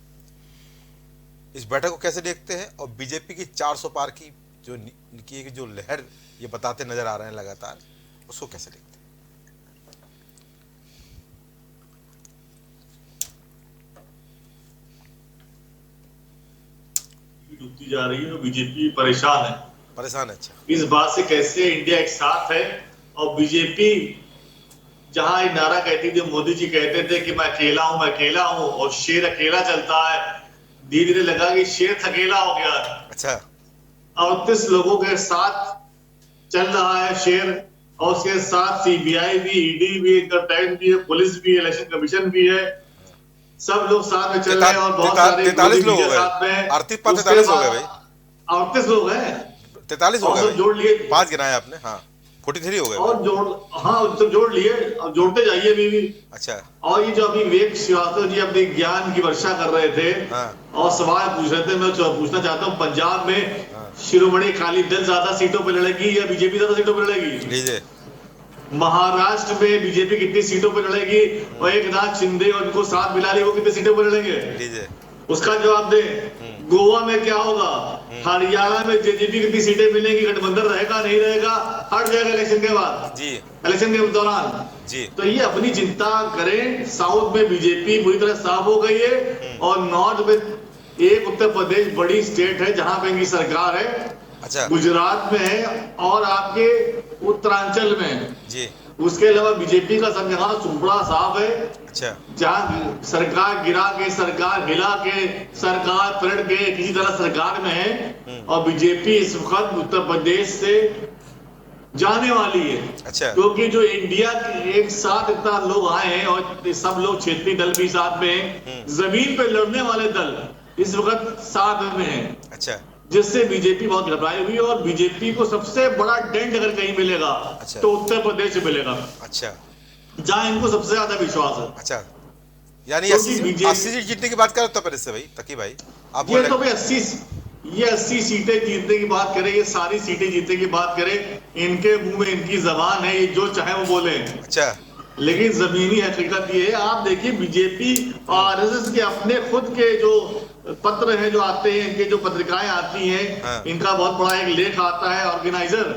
इस बैठक को कैसे देखते हैं? और बीजेपी की 400 पार की जो लहर ये बताते नजर आ रहे हैं लगातार, उसको कैसे देखते हैं? डूबती जा रही है और बीजेपी परेशान है। परेशान है। अच्छा, इस बात से कैसे इंडिया एक साथ है और बीजेपी जहां ये नारा कहती थी, मोदी जी कहते थे कि मैं अकेला हूं और शेर अकेला चलता है, धीरे धीरे लगा कि शेर थकेला हो गया। अच्छा, 38 लोगों के साथ चल रहा है शेर, और उसके साथ CBI भी, ED भी, इनकम टैक्स भी है, पुलिस भी, इलेक्शन कमीशन भी है, सब लोग साथ में चल रहे हैं और बहुत सारे 43 लोग हो गए। साथ में 43 हो गए भाई, 38 लोग हैं, 43 हो गए, जोड़ लिए 5 गिनाए आपने। हाँ, 43 हो गए और तो जोड़ लिए और जोड़ते जाइए अभी भी। अच्छा, और ये जो अभी विवेक श्रीवास्तव जी अपने ज्ञान की वर्षा कर रहे थे। हाँ। और सवाल पूछ रहे थे, मैं पूछना चाहता हूँ, पंजाब में शिरोमणि अकाली दल ज्यादा सीटों पर लड़ेगी या बीजेपी ज्यादा सीटों पर लड़ेगी? लीजिए। महाराष्ट्र में बीजेपी कितनी सीटों पर लड़ेगी और एक नाथ शिंदे और उनको साथ मिला ली, वो कितनी सीटों पर लड़ेंगे? लीजिए, उसका जवाब दे। गोवा में क्या होगा? हरियाणा में जेजेपी कितनी सीटें मिलेंगी? गठबंधन रहेगा नहीं रहेगा? हट जाएगा इलेक्शन के बाद जी, इलेक्शन के दौरान जी। तो ये अपनी चिंता करें। साउथ में बीजेपी पूरी तरह साफ हो गई है और नॉर्थ में एक उत्तर प्रदेश बड़ी स्टेट है जहां पे इनकी सरकार है। अच्छा, गुजरात में है और आपके उत्तरांचल में है। जी। उसके अलावा बीजेपी का सब जगह सुपड़ा साफ है। अच्छा, जहाँ सरकार गिरा के, सरकार हिला के, सरकार पलट के किसी तरह सरकार में है और बीजेपी इस वक्त उत्तर प्रदेश से जाने वाली है। अच्छा, क्योंकि जो इंडिया के एक साथ इतना लोग आए हैं और सब लोग क्षेत्रीय दल भी साथ में हैं, जमीन पे लड़ने वाले दल इस वक्त साथ में हैं। अच्छा, जिससे बीजेपी बहुत घबराई हुई है और बीजेपी को सबसे बड़ा डेंट अगर कहीं मिलेगा अच्छा। तो उत्तर प्रदेश से मिलेगा, अच्छा, जहां इनको सबसे ज्यादा विश्वास है। अच्छा, यानी क्योंकि 80 सीट जीतने की बात करें उत्तर प्रदेश से भाई तकी भाई, आप ये बोल तो रहे भाई 80 सीटें जीतने की बात करें, ये सारी सीटें जीतने की बात करें, इनके मुंह में इनकी जबान है, ये जो चाहे वो बोले। अच्छा, लेकिन जमीनी हकीकत ये है, आप देखिए बीजेपी और RSS के अपने खुद के जो पत्र हैं जो आते हैं, इनके जो पत्रिकाएं आती हैं, हाँ। इनका बहुत बड़ा एक लेख आता है ऑर्गेनाइजर,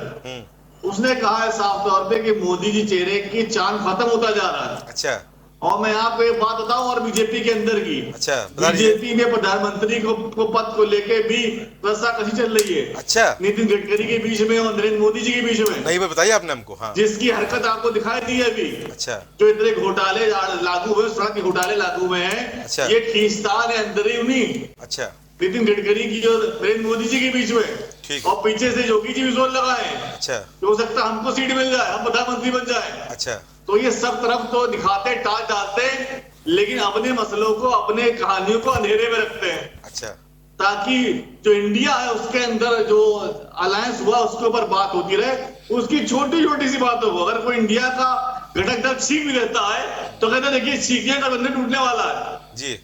उसने कहा है साफ तौर पे कि मोदी जी चेहरे की चांद खत्म होता जा रहा है। अच्छा, और मैं आपको एक बात बताऊं और बीजेपी के अंदर की, अच्छा, बता दीजिए। बीजेपी में प्रधानमंत्री को पद को लेके भी रस्साकशी चल रही है। अच्छा, नितिन गडकरी के बीच में और नरेंद्र मोदी जी के बीच में, नहीं मैं बताइए आपने हमको। हाँ, जिसकी हरकत आपको दिखाई दी है अभी। अच्छा, जो इतने घोटाले लागू हुए, सड़क के घोटाले लागू हुए हैं, अच्छा। ये खींचतान है अंदर ही उन्हीं अच्छा, नितिन गडकरी की और नरेंद्र मोदी जी के बीच में, ठीक। और पीछे से योगी जी भी जोर लगाए। अच्छा, तो हो सकता है हमको सीट मिल जाए, हम प्रधानमंत्री बन जाए। अच्छा, तो ये सब तरफ तो दिखाते टाल डालते, लेकिन अपने मसलों को, अपने कहानियों को अंधेरे में रखते हैं। अच्छा, ताकि जो इंडिया है उसके अंदर जो अलायंस हुआ उसके ऊपर बात होती रहे, उसकी छोटी छोटी सी बातों को। अगर कोई इंडिया का घटक दल छीन भी लेता है तो कहते देखिए सीखिए गठबंधन टूटने वाला है जी।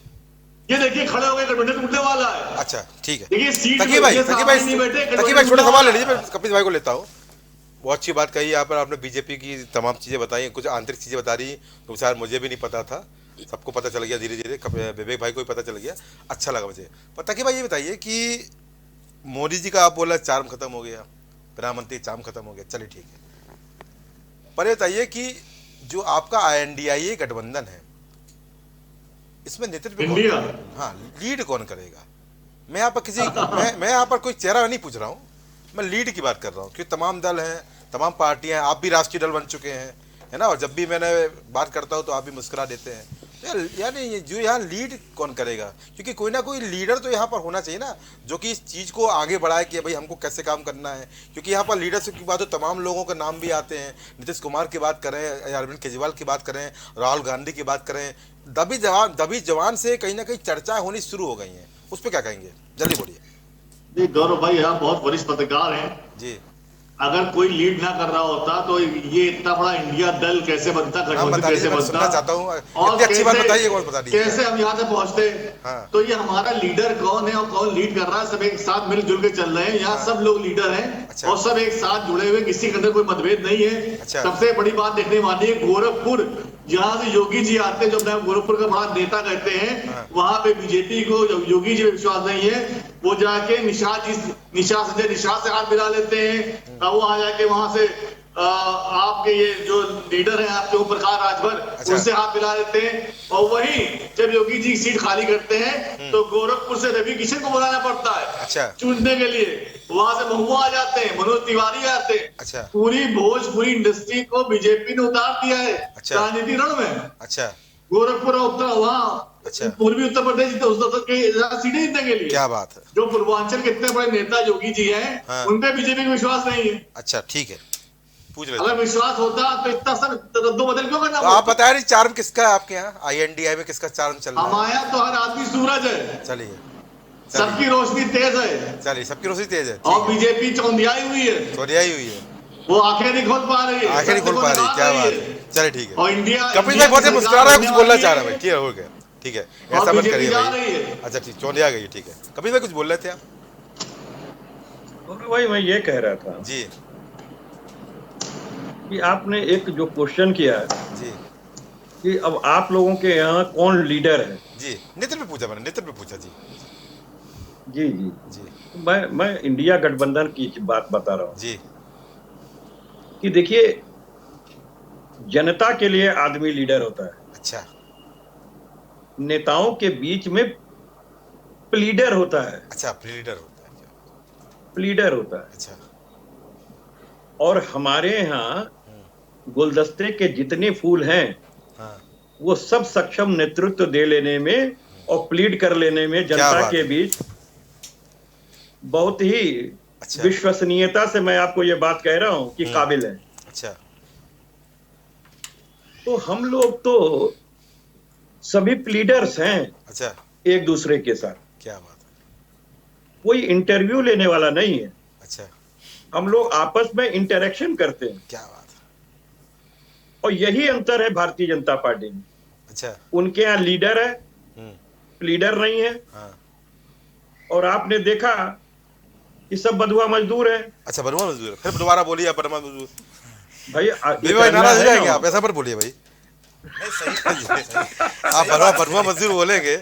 ये देखिए खड़े हो गए गठबंधन टूटने वाला है। अच्छा, ठीक है। देखिए सीट तकी भाई, नहीं बैठे, तकी भाई छोटा सवाल ले लीजिए, मैं कपिल भाई को लेता हूँ। बहुत अच्छी बात कही यहाँ पर आपने, बीजेपी की तमाम चीज़ें बताई, कुछ आंतरिक चीज़ें बता रही तो शायद मुझे भी नहीं पता था, सबको पता चल गया धीरे धीरे, विवेक भाई को भी पता चल गया, अच्छा लगा मुझे। पर तकी भाई ये बताइए कि मोदी जी का आप बोला चार्म खत्म हो गया, प्रधानमंत्री चार्म खत्म हो गया, चलिए ठीक है, पर ये बताइए कि जो आपका INDI गठबंधन है, इसमें नेतृत्व इंडिया, हाँ, लीड कौन करेगा? मैं यहाँ पर किसी मैं यहाँ पर कोई चेहरा नहीं पूछ रहा हूँ, मैं लीड की बात कर रहा हूँ, क्योंकि तमाम दल हैं, तमाम पार्टियां हैं, आप भी राष्ट्रीय दल बन चुके हैं, है ना, और जब भी मैंने बात करता हूँ तो आप भी मुस्कुरा देते हैं। यानी जो यहाँ लीड कौन करेगा? क्योंकि कोई ना कोई लीडर तो यहाँ पर होना चाहिए ना, जो कि इस चीज़ को आगे बढ़ाए कि भाई हमको कैसे काम करना है। क्योंकि यहाँ पर लीडरशिप की बात हो, तमाम लोगों के नाम भी आते हैं, नीतीश कुमार की बात करें, अरविंद केजरीवाल की बात करें, राहुल गांधी की बात करें, दबी जवान से कहीं ना कहीं चर्चा होनी शुरू हो गई हैं। उस पर क्या कहेंगे, जल्दी बोलिए। जी गौरव भाई, आप बहुत वरिष्ठ पत्रकार हैं। जी अगर कोई लीड ना कर रहा होता तो ये इतना बड़ा इंडिया दल कैसे बनता, हाँ, गठबंधन बता कैसे दीजिए, मैं बनता, सुनना चाहता हूँ। और इतनी अच्छी बात कैसे- बताइए, और बता दीजिए कैसे हम यहाँ से पहुंचते। हाँ। तो ये हमारा लीडर कौन है और कौन लीड कर रहा है, सब एक साथ मिलजुल के चल रहे हैं। यहाँ सब लोग लीडर हैं अच्छा। और सब एक साथ जुड़े हुए, किसी के अंदर कोई मतभेद नहीं है। अच्छा। सबसे बड़ी बात देखने वाली है, गोरखपुर जहाँ से योगी जी आते हैं, जो अपने गोरखपुर का बड़ा नेता कहते हैं, वहां पे बीजेपी को, योगी जी पे विश्वास नहीं है। वो जाके निषाद से हाथ मिला लेते हैं, तब वो आ जाके वहां से आपके ये जो लीडर हैं आपके ओम प्रकाश राजभर, अच्छा। उनसे हाथ मिला लेते हैं। और वहीं जब योगी जी सीट खाली करते हैं तो गोरखपुर से रवि किशन को बुलाना पड़ता है अच्छा। चुनने के लिए। वहां से महुआ आ जाते हैं, मनोज तिवारी आते हैं। अच्छा। पूरी भोजपुरी इंडस्ट्री को बीजेपी ने उतार दिया है अच्छा। राजनीति रण में। अच्छा, गोरखपुर और उत्तर वहाँ अच्छा। पूर्वी उत्तर प्रदेश के सीटें जीतने के लिए, क्या बात है। जो पूर्वांचल के इतने बड़े नेता योगी जी हैं, हाँ। उन पे बीजेपी को विश्वास नहीं है। अच्छा ठीक है, पूछ रहे अगर थे। विश्वास होता तो इतना सब रद्दो बदल क्यों करना तो आप बताया नहीं, चार्म किसका है आपके यहाँ, INDI में किसका चार्म चल रहा है? हमारा तो हर आदमी सूरज है, चलिए सबकी रोशनी तेज है चलिए, सबकी रोशनी तेज है। और बीजेपी चौंधियाई हुई है, चोरियाई हुई है, वो आंखें नहीं खोल पा रही है, आखिर नहीं खोल सत्य को पा रही, दबा क्या रही बात है। है। चलिए ठीक है, और इंडिया कपिल भाई बहुत ही मुस्कुरा रहा है, कुछ बोलना चाह रहा है भाई, ठीक है, हो गया, ठीक है, और ऐसा मत बीजेपी करिए जा भाई। रही है। अच्छा ठीक, चौंधिया गई, ठीक है। कपिल भाई कुछ बोल रहे थे आप? वही मैं ये कह रहा था जी कि आपने एक जो क्वेश्चन किया है जी कि अब आप लोगों के यहाँ कौन लीडर है। जी, नेत्र पे पूछा मैंने, नेत्र पे पूछा जी। जी जी जी मैं इंडिया गठबंधन की बात बता रहा हूँ जी कि देखिए, जनता के लिए आदमी लीडर होता है, अच्छा नेताओं के बीच में प्लीडर होता है, अच्छा, लीडर होता है क्या? प्लीडर होता है। अच्छा और हमारे यहाँ गुलदस्ते के जितने फूल हैं हाँ, वो सब सक्षम नेतृत्व दे लेने में और प्लीड कर लेने में जनता बात के है। बीच बहुत ही अच्छा। विश्वसनीयता से मैं आपको ये बात कह रहा हूं कि काबिल है। अच्छा तो हम लोग तो सभी प्लीडर्स हैं अच्छा, एक दूसरे के साथ, क्या बात है। कोई इंटरव्यू लेने वाला नहीं है, अच्छा, हम लोग आपस में इंटरेक्शन करते हैं। क्या बात है। और यही अंतर है भारतीय जनता पार्टी में। अच्छा उनके यहाँ लीडर है, लीडर नहीं है। हाँ, और आपने देखा कि सब बधुआ मजदूर है। अच्छा बनुआ मजदूर, फिर दोबारा बोलिए आप, बनुआ मजदूर। भाई भाई नाराज हो जाएंगे आप, ऐसा पर बोलिए भाई। नहीं, सही आप बनुआ मजदूर बोलेंगे,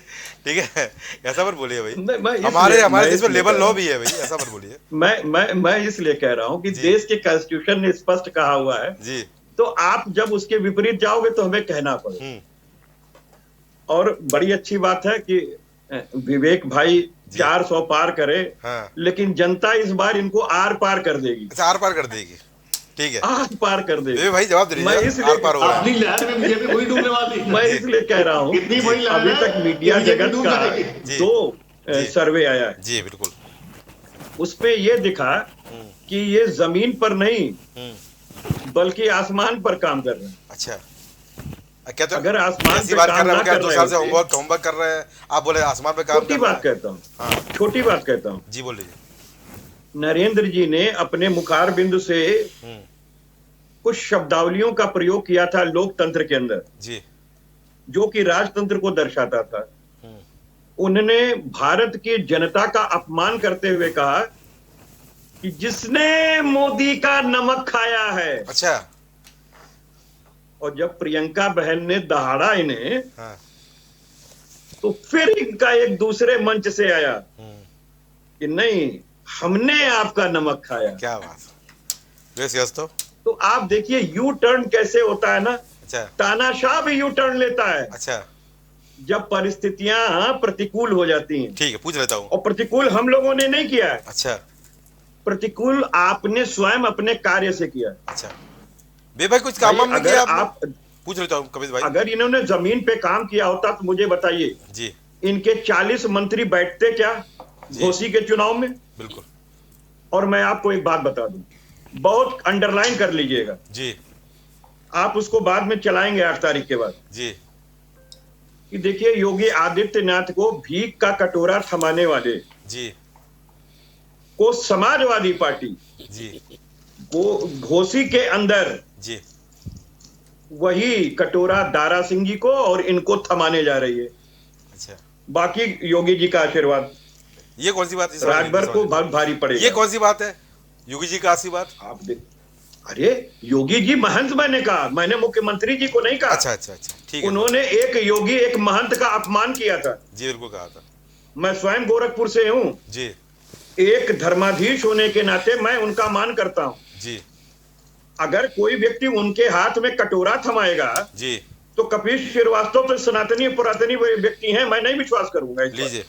ठीक है, ऐसा पर बोलिए भाई। मैं हमारे देश में लेवल 9 भी है भाई, ऐसा पर बोलिए। मैं इसलिए कह रहा हूं कि जी। देश के कॉन्स्टिट्यूशन ने स्पष्ट कहा हुआ है, जी तो आप जब उसके विपरीत जाओगे तो हमें कहना पड़ेगा। और बड़ी अच्छी बात है कि विवेक भाई 400 पार करे, हाँ। लेकिन जनता इस बार इनको आर पार कर देगी, अच्छा, आर पार कर देगी, ठीक है। आर पार कर देगी। भाई जवाब दे मैं दीजिए, इसलिए- आर पार हो रहा है। अपनी लहर में बीजेपी वही डूबने वाली है। मैं इसलिए कह रहा हूं कितनी बड़ी लहर अभी है तक मीडिया कि बीजेपी जगत डूब का जाएगी। जी। 2 जी। सर्वे आया है, जी बिल्कुल। उस पे ये दिखा कि ये जमीन पर नहीं बल्कि आसमान पर काम कर रहे हैं। अच्छा, क्या तो अगर आसमान ऐसी पे बात काम कर रहे ना हैं क्या? कर 2 रहे साल से होते। होमवर्क कर रहे हैं, आप बोले आसमान पे काम छोटी कर रहे बात हैं। कहता हूँ, हाँ छोटी बात कहता हूँ। जी, बोल लीजिए। नरेंद्र जी ने अपने मुखार बिंदु से कुछ शब्दावलियों का प्रयोग किया था लोकतंत्र के अंदर, जी जो कि राजतंत्र को दर्शाता था। उन्होंने भारत की जनता का अपमान करते हुए कहा कि जिसने मोदी का नमक खाया है। अच्छा, और जब प्रियंका बहन ने दहाड़ा इन्हें, हाँ तो फिर इनका एक दूसरे मंच से आया कि नहीं, हमने आपका नमक खाया। क्या बात। यस तो आप देखिए यू टर्न कैसे होता है ना। अच्छा तानाशाह भी यू टर्न लेता है अच्छा, जब परिस्थितियां प्रतिकूल हो जाती हैं। ठीक है, पूछ लेता हूँ। और प्रतिकूल हम लोगों ने नहीं किया है, अच्छा प्रतिकूल आपने स्वयं अपने कार्य से किया है। अच्छा, भाई कुछ काम वाम नहीं अगर किया आप आपने? पूछ लेता हूँ कपिल भाई। अगर इन्होंने जमीन पे काम किया होता तो मुझे बताइए, जी इनके 40 मंत्री बैठते क्या घोसी के चुनाव में? बिल्कुल। और मैं आपको एक बात बता दूं, बहुत अंडरलाइन कर लीजिएगा, जी आप उसको बाद में चलाएंगे 8 तारीख के बाद। जी कि देखिए योगी आदित्यनाथ को भीख का कटोरा थमाने वाले जी को समाजवादी पार्टी जी घोसी के अंदर जी वही कटोरा दारा सिंह जी को और इनको थमाने जा रही है। अच्छा, बाकी योगी जी का आशीर्वाद ये कौन सी बात है? राजभर को बहुत भारी पड़ेगा। ये कौन सी बात है? योगी जी का आशीर्वाद? आप देख, अरे योगी जी महंत मैंने कहा, मैंने मुख्यमंत्री जी को नहीं कहा। अच्छा अच्छा अच्छा, ठीक है। उन्होंने एक योगी एक महंत का अपमान किया था। जी बिल्कुल कहा था। मैं स्वयं गोरखपुर से हूं जी एक धर्माधीश होने के नाते मैं उनका मान करता हूं। जी अगर कोई व्यक्ति उनके हाथ में कटोरा थमाएगा जी तो कपिल श्रीवास्तव तो सनातनी पुरातनी व्यक्ति हैं, मैं नहीं विश्वास करूंगा इस पर। लीजिए,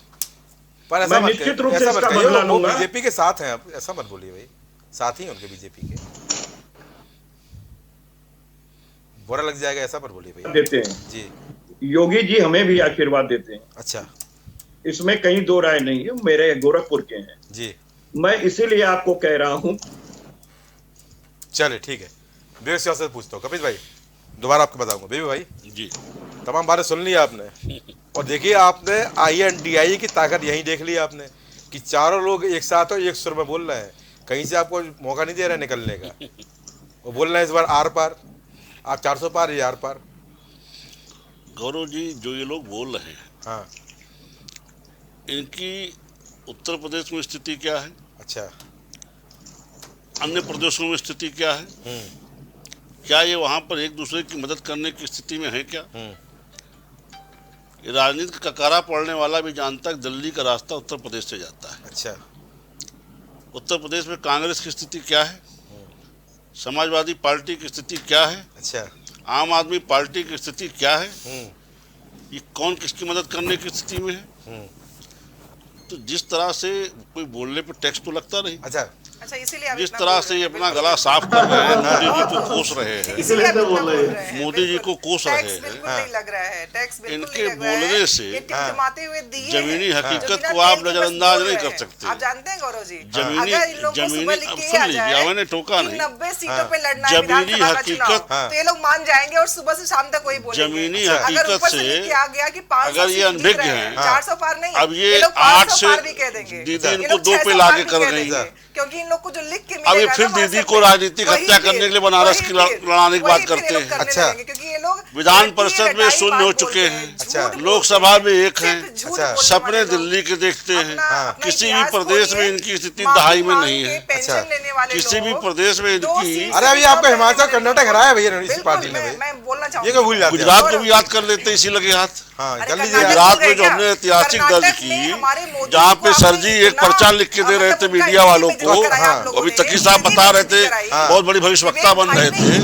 पर ऐसा मैं मत निश्चित रूप से ऐसा मत इसका कहिए, बदला वो लूंगा। बीजेपी के साथ हैं, आप ऐसा मत बोलिए भाई, साथ ही हैं उनके बीजेपी के, बुरा लग जाएगा, ऐसा मत बोलिए भाई। देते हैं जी योगी जी हमें भी आशीर्वाद देते हैं, अच्छा इसमें कहीं दो राय नहीं है। मेरे गोरखपुर के हैं, जी, मैं इसीलिए आपको कह रहा हूं। चले ठीक है, बेबी से पूछता हूँ। कपिल भाई दोबारा आपको बताऊंगा। बेबी भाई जी तमाम बातें सुन ली आपने, और देखिए आपने INDIE की ताकत यहीं देख ली आपने कि चारों लोग एक साथ और एक सुर में बोल रहे हैं, कहीं से आपको मौका नहीं दे रहा है निकलने का। वो बोल रहे हैं इस बार आर पार, आप 400 पार या आर पार। गौरव जी, जो ये लोग बोल रहे हैं, हाँ इनकी उत्तर प्रदेश में स्थिति क्या है, अच्छा, अन्य प्रदेशों में स्थिति क्या है, क्या ये वहाँ पर एक दूसरे की मदद करने की स्थिति में है क्या? ये राजनीति का ककारा पड़ने वाला भी जानता है दिल्ली का रास्ता उत्तर प्रदेश से जाता है। अच्छा, उत्तर प्रदेश में कांग्रेस की स्थिति क्या है, समाजवादी पार्टी की स्थिति क्या है, अच्छा, आम आदमी पार्टी की स्थिति क्या है, ये कौन किसकी मदद करने की स्थिति में है? तो जिस तरह से कोई बोलने पर टैक्स तो लगता नहीं, अच्छा, अच्छा, इसीलिए आप जिस इतना तरह बोल से रहे ये हैं, अपना बिल्कुल। गला साफ कर रहे हैं, मोदी जी को कोस रहे हैं, इसीलिए आप तो इतना बोल रहे बोल हैं। रहे हैं, मोदी जी बिल्कुल। को कोस रहे टैक्स हैं। बिल्कुल नहीं लग रहा है, टैक्स बिल्कुल इनके नहीं लग रहा है। बोलने से ये टिमटिमाते हुए दिए जमीनी हैं, हकीकत जो बिना को आप तेल के बस नजरअंदाज बोल नहीं रहे कर हैं। सकते। आप जानते हैं गौरव जी, जमीनी- अगर इन लोगों को जमीनी- सुबह लिख अब के सुन आ लीजिए, जाए मैंने टोका कि नहीं। 90 सीटों पे लड़ना है जमीनी विधानसभा का चुनाव, हकीकत- तो ये लोग मान जाएंगे और सुबह से शाम तक वही बोलेंगे। जमीनी अगर हकीकत ऊपर से से लिख के आ गया कि 500 अगर ये सीट अनभिज्ञ दिख रहे हैं, 400 पार नहीं, अब ये लोग 8 500 से पार भी कह देंगे, दीदी ये इनको लोग 2 पे 600 लाके पार भी कर कह देंगे। देंगे, क्योंकि इन लोग को जो लिख के अब ये मिलेगा फिर ना दीदी WhatsApp को पे, राजनीतिक वही हत्या फिर- करने के लिए बनारस की वही फिर- लड़ाने की वही बात फिर करते ये लोग हैं। करने अच्छा। लगेंगे, क्योंकि ये लोग विधान झूठी परिषद में लड़ाई शून्य बात हो बोलते चुके हैं। झूठ अच्छा। बोलते लोकसभा में एक सिर्फ हैं। झूठ अच्छा। बोलने सपने वाले लोग। दिल्ली के देखते हैं। अपना किसी भी इतिहास प्रदेश में खोलिए, इनकी स्थिति माफी दहाई में मांग नहीं के है। पेंशन अच्छा। लेने वाले किसी भी लोग प्रदेश में 2 इनकी सीट अरे से अभी भी आपको कम हिमाचल नहीं कर्नाटक मिलेगी। हराया भैया इस बिल्कुल, पार्टी ने मैं भाई, बोलना ये चाहूंगी क्यों भूल जाते हैं? गुजरात को भी याद कर लेते हैं, इसी लगे हाथ। हाँ अरे कर लीजिए कर्नाटक आप। गुजरात में जो क्या? हमने ऐतिहासिक दर्ज कर्नाटक में की, हमारे मोदी जहाँ जी पे को सर आपने जी एक इतना- पर्चा लिख के दे रहे थे मतलब मीडिया उनका वालों इमेज को। कराया आप लोगों अभी ने, तकी साहब इतनी बता रहे थे, कराई। बहुत बड़ी भविष्यवक्ता बन रहे थे।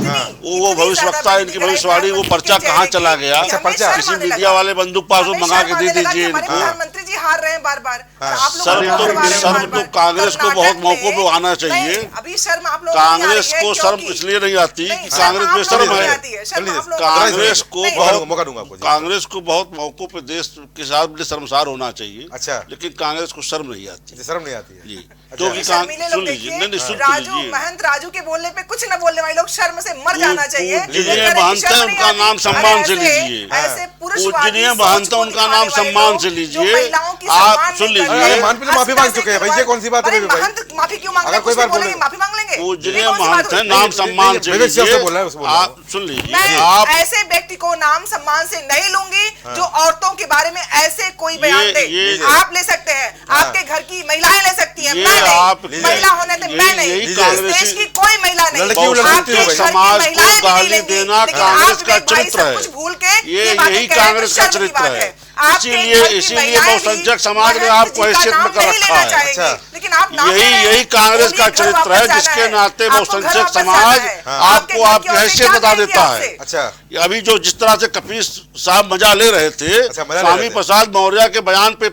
वो भविष्यवक्ता इनकी भविष्यवाणी, वो पर्चा कहाँ चला गया? अच्छा, पर्चा किसी मीडिया वाले बंदूक पास मंगा के दे दीजिए इनको। प्रधानमंत्री जी हार रहे हैं बार बार, आप लोग शर्म को तो- हरवा रहे हैं शर्म बार-बार। तो कांग्रेस को बहुत कर्नाटक मौकों में- पे आना चाहिए। नहीं, अभी शर्म आप लोगों को नहीं आ रही कांग्रेस है, को शर्म क्योंकि- इसलिए नहीं आती नहीं, कि शर्म कांग्रेस आप लोगों बेशर्म को नहीं है। आती है, शर्म चलिए, आप लोगों को कांग्रेस को नहीं। बहुत मौका दूंगा आपको जी। कांग्रेस को बहुत मौकों पे देश के साथ भी शर्मसार होना चाहिए। अच्छा। लेकिन कांग्रेस को शर्म नहीं आती शर्म नहीं आती है जी। अच्छा। क्योंकि शर्मीले सुन लोग लीजिए, देखिए, नहीं नहीं सुन तो राजू लीजिए। महंत राजू के बोलने पे कुछ न बोलने वाले लोग शर्म से मर जाना चाहिए। पूजनीय ये करें, महंत है, शर्म नहीं उनका आती। नाम सम्मान से अरे लीजिए। ऐसे पुरुषवादी पूजनीय सोच महंत को उनका दिखाने नाम वाले सम्मान लोग से जो लीजिए। महिलाओं की आप सम्मान सुन नहीं लीजिए। करते, अरे महंत भी तो माफी मांग चुके हैं भाई, ये कौन सी बात है अरे भाई? महंत माफी क्यों मांग अगर रहे हैं? कोई कुछ बात नहीं बोले- बोलेंगे, माफी मांग लेंगे। पूजनीय ये कौन सी बात महंत है, हुई? नाम सम्मान से विवेक सिंह से लीजिए। बोल रहा है, उससे बोल रहा आप सुन लीजिए, मैं आप ऐसे व्यक्ति को नाम सम्मान से नहीं लूंगी जो औरतों के बारे में ऐसे कोई बयान दे। ये- आप ले सकते हैं, आपके घर की महिलाएं ले सकती हैं, ये मैं आप- नहीं। महिला होने से मैं नहीं, यही इस कांग्रेसी- देश की कोई महिला नहीं। लड़की उलट आपके सकती है घर भाई। की समाज को महिलाएं भी गाली नहीं लेंगी, देना लेकिन कांग्रेस आप का विवेक भाई चरित्र सब है। कुछ भूल के ये बातें यही कह रहे हैं, कांग्रेस तो का शर्म की चरित्र बात है। आपके इसीलिए घर की इसीलिए महिलाएं भी बहुसंख्यक समाज ने महंत आपको जी का हैसियत में नाम कर नहीं रखा लेना है। चाहेंगे, अच्छा। लेकिन आप नाम ले रहे हैं। यही कांग्रेस का उन्हीं घर चरित्र वापस है, जाना जिसके है। नाते आपको घर बहुसंख्यक वापस समाज जाना है। आपको आपके आपकी घर की हैसियत औरतें बता क्या देता कहेंगी है। अच्छा। अभी जो जिस तरह से कपिल साहब मजा ले रहे थे, अच्छा, मजा ले स्वामी रहे थे। प्रसाद मौर्य के बयान पे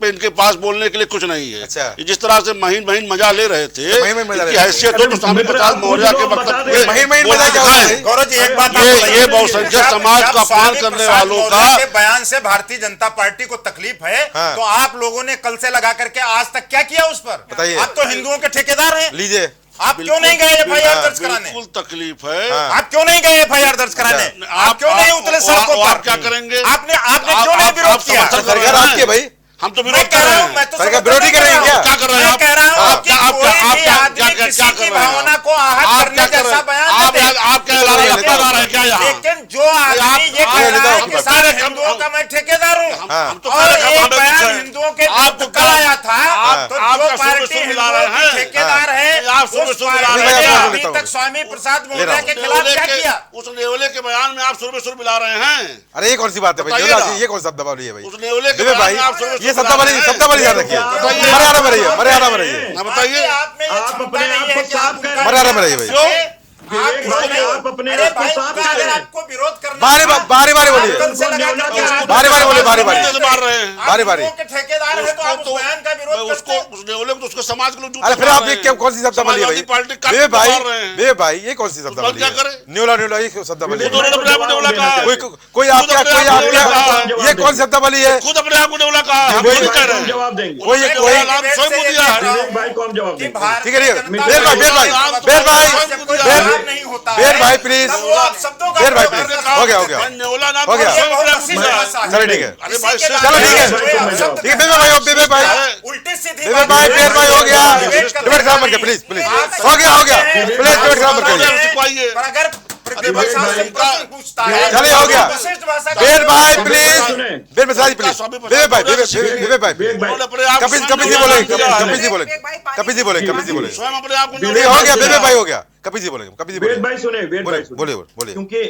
इनके पास बोलने के लिए कुछ नहीं है। अच्छा। ये जिस तरह से महीन महीन मजा ले रहे थे, महीन महीन मजा ले इनकी रहे थे। हैसियत हो तो स्वामी मित्र, प्रसाद आप मौर्य के लोग बता वक्तव्य दें। महीन महीन बोल मजा क्या दिखाएं। होता है? गौरव जी एक बात आप ये बताइए। बहुसंख्यक जब- समाज जब का अपमान स्वामी करने प्रसाद वालों मौर्य का के बयान से भारतीय जनता पार्टी को तकलीफ है, हाँ। तो आप लोगों ने कल से लगा करके आज तक क्या किया उस पर? बताइए। आप तो हिंदुओं के ठेकेदार हैं। लीजिए आप क्यों नहीं गए एफआईआर दर्ज कराने? बिल्कुल तकलीफ है। आप क्यों नहीं गए एफआईआर दर्ज कराने? आप क्यों नहीं उतरे सड़कों पर? आप क्या करेंगे? आपने क्यों नहीं विरोध किया? सरकार आपकी है भाई, हम तो मैं विरोध कह कर रहा रहे हूं, हैं। मैं तो सरकार विरोधी कर रही है क्या? क्या कर रहे हैं मैं आप? कह रहा हूं कि आप कोई भी क्या आदमी क्या किसी क्या की कर रहे हैं? भावना को आहत आप करने क्या कर रहे जैसा हैं? बयान न दें। आप क्या ला रहे हैं? क्या ला रहे हैं? क्या यहाँ? लेकिन जो आदमी ये कह रहा है कि सारे हिंदुओं का मैं ठेकेदार हूँ, हम तो और कह रहे हैं, एक हमें बयान कुछ है। हिंदुओं के आप विरुद्ध कराया था, तो आप जो क्या पार्टी सुबह मिला रहे हिंदुओं की हैं? ठेकेदार है, आप सुबह उस मिला पार्टी रहे ने हैं? अभी तक स्वामी प्रसाद महोदय के खिलाफ क्या किया? उस नेवले के बयान में आप सुर मिला रहे हैं। अरे ये कौन सी बात है भाई, बताइए नेवला ना। जी ये कौन सा शब्दावली है भाई? उस नेवले के विवेक बयान भाई में आप सुर ये शब्दावली ध्यान रखिए, मर्यादा में रहिए, मर्यादा में रहिए, ना बताइए। आप में ये आप क्षमता अपने नहीं आप है को कि साफ आप करें। उनका मर्यादा में रहिए भाई। क्यों? विवेक भाई, आप अपने अरे आप को भाई, साफ अगर करें। आपको विरोध करना बारी था, बारी बारी बोलिए, आप कल से लगा नेवला करके को आप बारी बारी बोलिए, बारी बारी। से मार रहे हैं। आप बारी बारी। हिंदुओं के ठेकेदार है तो आप उस बयान का विरोध उसको करते हैं। उस नेवले को तो उसके समाज के लोग जूते अरे फिर मार आप रहे ये हैं। क्या कौन सी शब्दावली है समाजवादी भाई? पार्टी का विवेक भाई, मार रहे हैं। विवेक भाई ये कौन सी शब्दावली क्या है? करें? न्यूला न्यूला ये शब्दावली है? उन्होंने अपने आप को नेवला कहा है। कोई आपका ये कौन सी शब्दावली है? खुद अपने आप को नेवला कहा है, हम विवेक खुद भाई, कह रहे कौन हैं। जवाब देंगे? कोई नेवला नाम स्वयं को दिया है। विवेक भाई कौन जवाब कि देंगे? भारतीय ठीक है, ठीक है। जनता बेर भाई, बेर भाई, पार्टी बेर भाई, जब कोई बेर- जवाब नहीं होता है, बेर भाई, प्लीज। तब वो आप शब्दों का बेर भाई, प्रयोग प्लीज। करना हो गया, हो गया। नेवला नाम हो गया। स्वयं अपने आप को सीधी दिया है। भाषा है। चलो ठीक है, अरे भाई इसी के चलो ठीक है, बारे में आप शब्द ठीक है विवेक भाई, विवेक भाई, उल्टी सीधी विवेक भाई, बेर भाई हो गया। डिबेट खराब मत करिए, प्लीज प्लीज। हो गया, हो गया, प्लीज डिबेट खराब मत करिए। पर अगर प्रतिपक्ष आपसे प्रश्न पूछता है, चलिए, हो गया। विशिष्ट भाषा का बेर भाई प्रयोग प्लीज, सुने। बेर मिश्रा जी प्लीज, विवेक भाई, विवेक भाई, विवेक भाई, उन्होंने अपने आप को कपिल स्वयं जी नेवला बोले, नाम दिया है। कपिल जी बोले, कपिल जी बोले, कपिल जी बोले। स्वयं अपने आप को ठीक है, नेवला हो नाम गया, दिया विवेक है। भाई हो गया, कपिल जी बोलेंगे, कपिल जी वेद बोले, भाई सुने, वेद भाई सुने। बोले बोले क्योंकि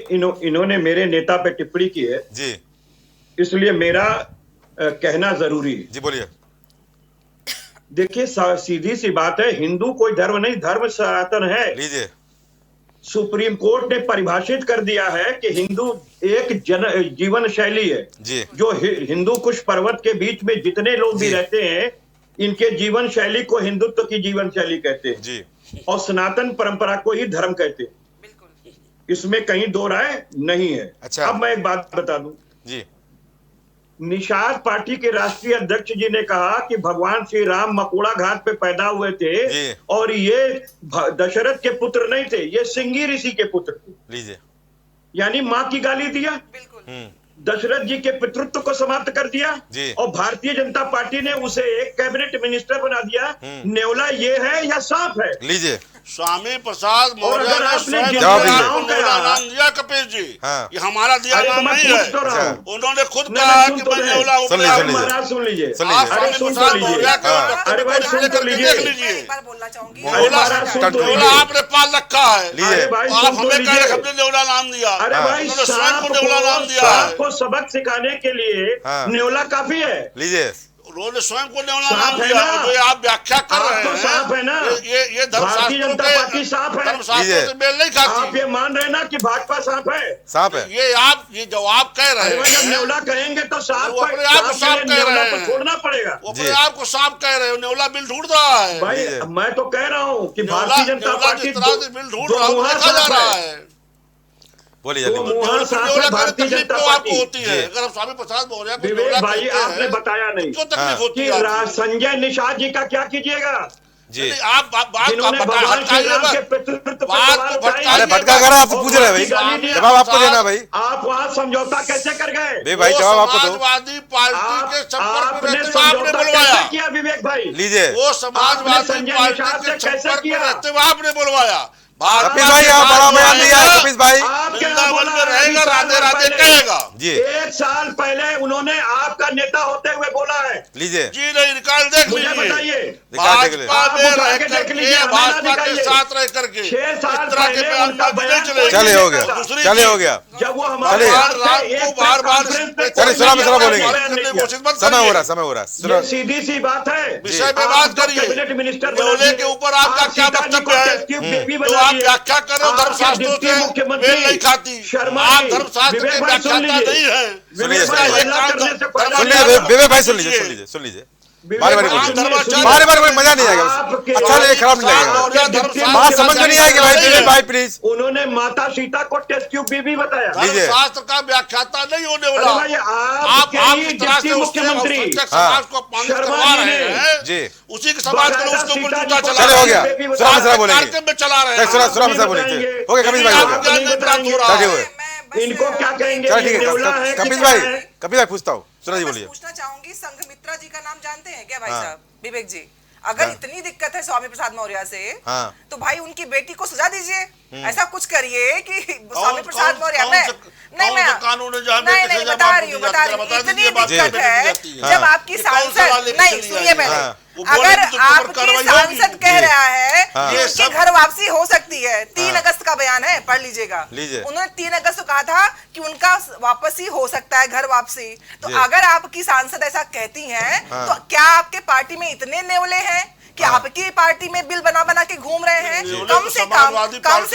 इन्होंने मेरे नेता पे टिप्पणी की है, जी इसलिए मेरा कहना जरूरी है। जी बोलिए। देखिए सीधी सी बात है, हिंदू कोई धर्म नहीं, धर्म सनातन है। लीजिए। सुप्रीम कोर्ट ने परिभाषित कर दिया है कि हिंदू एक जीवन शैली है। जी जो हिंदू कुश पर्वत के बीच में जितने लोग भी जी। रहते हैं, इनके जीवन शैली को हिंदुत्व की जीवन शैली कहते हैं, जी और सनातन परंपरा को ही धर्म कहते हैं। बिल्कुल। इसमें कहीं दो राय नहीं है। अच्छा। अब मैं एक बात बता दूं, जी निषाद पार्टी के राष्ट्रीय अध्यक्ष जी ने कहा कि भगवान श्री राम मकोड़ा घाट पे पैदा हुए थे, जी। और ये दशरथ के पुत्र नहीं थे, ये सिंगी ऋषि के पुत्र थे। लीजिए। यानी मां की गाली दिया, बिल्कुल। दशरथ जी के पितृत्व को समाप्त कर दिया, जी। और भारतीय जनता पार्टी ने उसे एक कैबिनेट मिनिस्टर बना दिया। नेवला ये है या सांप है? लीजिए। स्वामी प्रसाद और मौर्य अगर ने आपने स्वयं जिन जवाब अपने दीजिए। आप को नेवला नाम दिया। कपिल जी, हाँ। ये हमारा दिया अरे तो नाम मैं नहीं पूछ तो है। रहा हूं। उन्होंने खुद नहीं, कहा सुन कि तो मैं ले। नेवला सुन लीजिए, हूँ। सुन लीजिए। महाराज सुन लीजिए, सुन आप लीजिए। अरे स्वामी सुन तो प्रसाद लीजिए। मौर्य के हाँ। वक्तव्य अरे को भाई सुन सुन तो करके लीजिए। देख मैं लीजिए। एक बार बोलना चाहूंगी। अरे महाराज सुन तो नेवला लीजिए। आपने पाल रखा है। लीजिए। अरे भाई आप सुन तो हमें कह रहे लीजिए। हमने नेवला नाम दिया। अरे भाई उन्होंने स्वयं सांप को नेवला नाम दिया है। को सबक सिखाने के लिए हाँ। नेवला काफी है। लीजिए। उन्होंने स्वयं को नेवला साफ नाम है दिया। ना? जो ये आप व्याख्या कर आप रहे तो हैं, साफ है ना? ये भारतीय धर्मशास्त्रों जनता पार्टी साफ है। धर्मशास्त्रों लीजिए। से मेल नहीं आप खाती। ये मान रहे ना कि भाजपा सांप है? सांप है। ये जवाब कह रहे अरे भाई जब हैं, नेवला कहेंगे तो सांप वो अपने आप को के सांप लिए कह नेवला रहे को हैं। छोड़ना पड़ेगा। वो जी। अपने आप को सांप कह रहे हो। नेवला बिल ढूंढ रहा है। भाई लीजिए। मैं तो कह रहा हूँ कि नेवला भारतीय जनता नेवला पार्टी जिस तरह से बिल ढूंढ रहा है वो देखा जा रहा है। बोलिए तो जल्दी। वहाँ सांप है नेवला भारतीय तकलीफ जनता तो आपको पार्टी। होती है। अगर हम स्वामी प्रसाद मौर्य को विवेक नेवला भाई कहते आपने हैं, बताया नहीं क्यों तकलीफ हाँ। होती कि है आपको? संजय निषाद जी का क्या कीजिएगा, जी आप बात जिन्होंने बता भगवान श्री हटाइए राम के मत। पितृत्व पे बात सवाल को उठाए। अरे भटका कर आपको पूछ रहे हैं भाई, जवाब आपको देना भाई। आप वहाँ समझौता कैसे कर गए? बे भाई वो जवाब आपको दो। समाजवादी पार्टी के संपर्क में आपने रहते हुए आपने समझौता बुलवाया। कैसे किया विवेक भाई? लीजिए। वो समाजवादी संजय पार्टी निषाद से के कैसे संपर्क में किया? रहते हुए आपने बुलवाया। कपिल भाई आप बड़ा बयान दिया है कपिल भाई। आप क्या वृंदावन बोला में रहेगा, अभी साल राधे राधे पहले? कहेगा। जी एक साल पहले उन्होंने आपका नेता होते हुए बोला है। लीजिए। जी नहीं, रिकॉर्ड देख मुझे लीजिए। बताइए, दिखा देख ले। भाजपा आप में उठा रह के देख करके, लीजिए, हमें ना भाजपा के दिखाइए। साथ रह करके 6 साल इस तरह के पहले बयान उनका बाजी नहीं बयान चलेगी। चलिए हो गया, दूसरी चलिए चीज, हो गया। जब वो हमारे चलिए। साथ राम थे, को एक बार बार कॉन्फ्रेंस पे चलिए, कोई सुना मीडिया मिश्रा वाला बोलेंगे। बयान नहीं किया। कोशिश मत समय हो करिए। रहा, समय हो रहा। ये सीधी सी बात है। विषय पे आप बात तो करिए। कैबिनेट मिनिस्टर नेवले के ऊपर आपका क्या वक्तव्य है? तो आप व्याख्या कर रहे हो धर्मशास्त्रों से मेल नहीं खाती। शर्मा आप जी, धर्मशास्त्र के विवेक भाई सुन व्याख्याता लीजिए। नहीं है। सुनिए, विवेक भाई सुनिए। हल्ला करने से पहले- सुन लीजिए विवेक भाई, सुन लीजिए, सुन लीजिए, सुन लीजिए। बारी बारी विवेक भाई बोलिए, सुनिए, बारी बारी मजा नहीं आएगा। आप अच्छा नहीं, खराब नहीं लगेगा। बात समझ में नहीं आएगी भाई, विवेक भाई प्लीज। उन्होंने माता सीता को टेस्ट ट्यूब भी बताया। लीजिए। शास्त्र का व्याख्याता नहीं होने अरे वाला। भाई, आप आपके इस ही तरह से डिप्टी उसके मुख्यमंत्री समाज को अपमानित शर्मा करवा जी रहे ने हैं जी। उसी के समाज को उसके ऊपर जूता चला चले, हो गया। बेबी सुरा मसला बोलेंगे। कार्यक्रम में चला रहे हैं। सुरा मसला बोलेंगे। हो गया कपिल भाई, हो गया। नहीं बताएंगे। चल ठीक है, इनको क्या कहेंगे? चल ठीक ये नेवला है। कि कपिल क्या भाई, है? कपिल भाई पूछता हूँ, सुरा जी बस बोलिए। पूछना चाहूंगी, संघमित्रा जी का नाम जानते हैं क्या भाई हाँ। साहब, विवेक जी? अगर इतनी दिक्कत है स्वामी प्रसाद मौर्य से, हाँ। तो भाई उनकी बेटी को सजा दीजिए। ऐसा कुछ करिए कि स्वामी प्रसाद मौर्य कानून है जहाँ नहीं नहीं बता रही हूँ, इतनी दिक्कत है जब आपकी सांसद, नहीं सुनिए पहले, अगर आपकी सांसद कह रहा है कि उनकी घर वापसी हो सकती है, 3 अगस्त का बयान है, पढ़ लीजिएगा। उन्होंने 3 अगस्त को कहा था कि उनका वापसी हो सकता है, घर वापसी। तो अगर आपकी सांसद ऐसा कहती हैं, तो क्या आपके पार्टी में इतने नेवले हैं कि आपकी पार्टी में बिल बना बना के घूम रहे हैं? कम से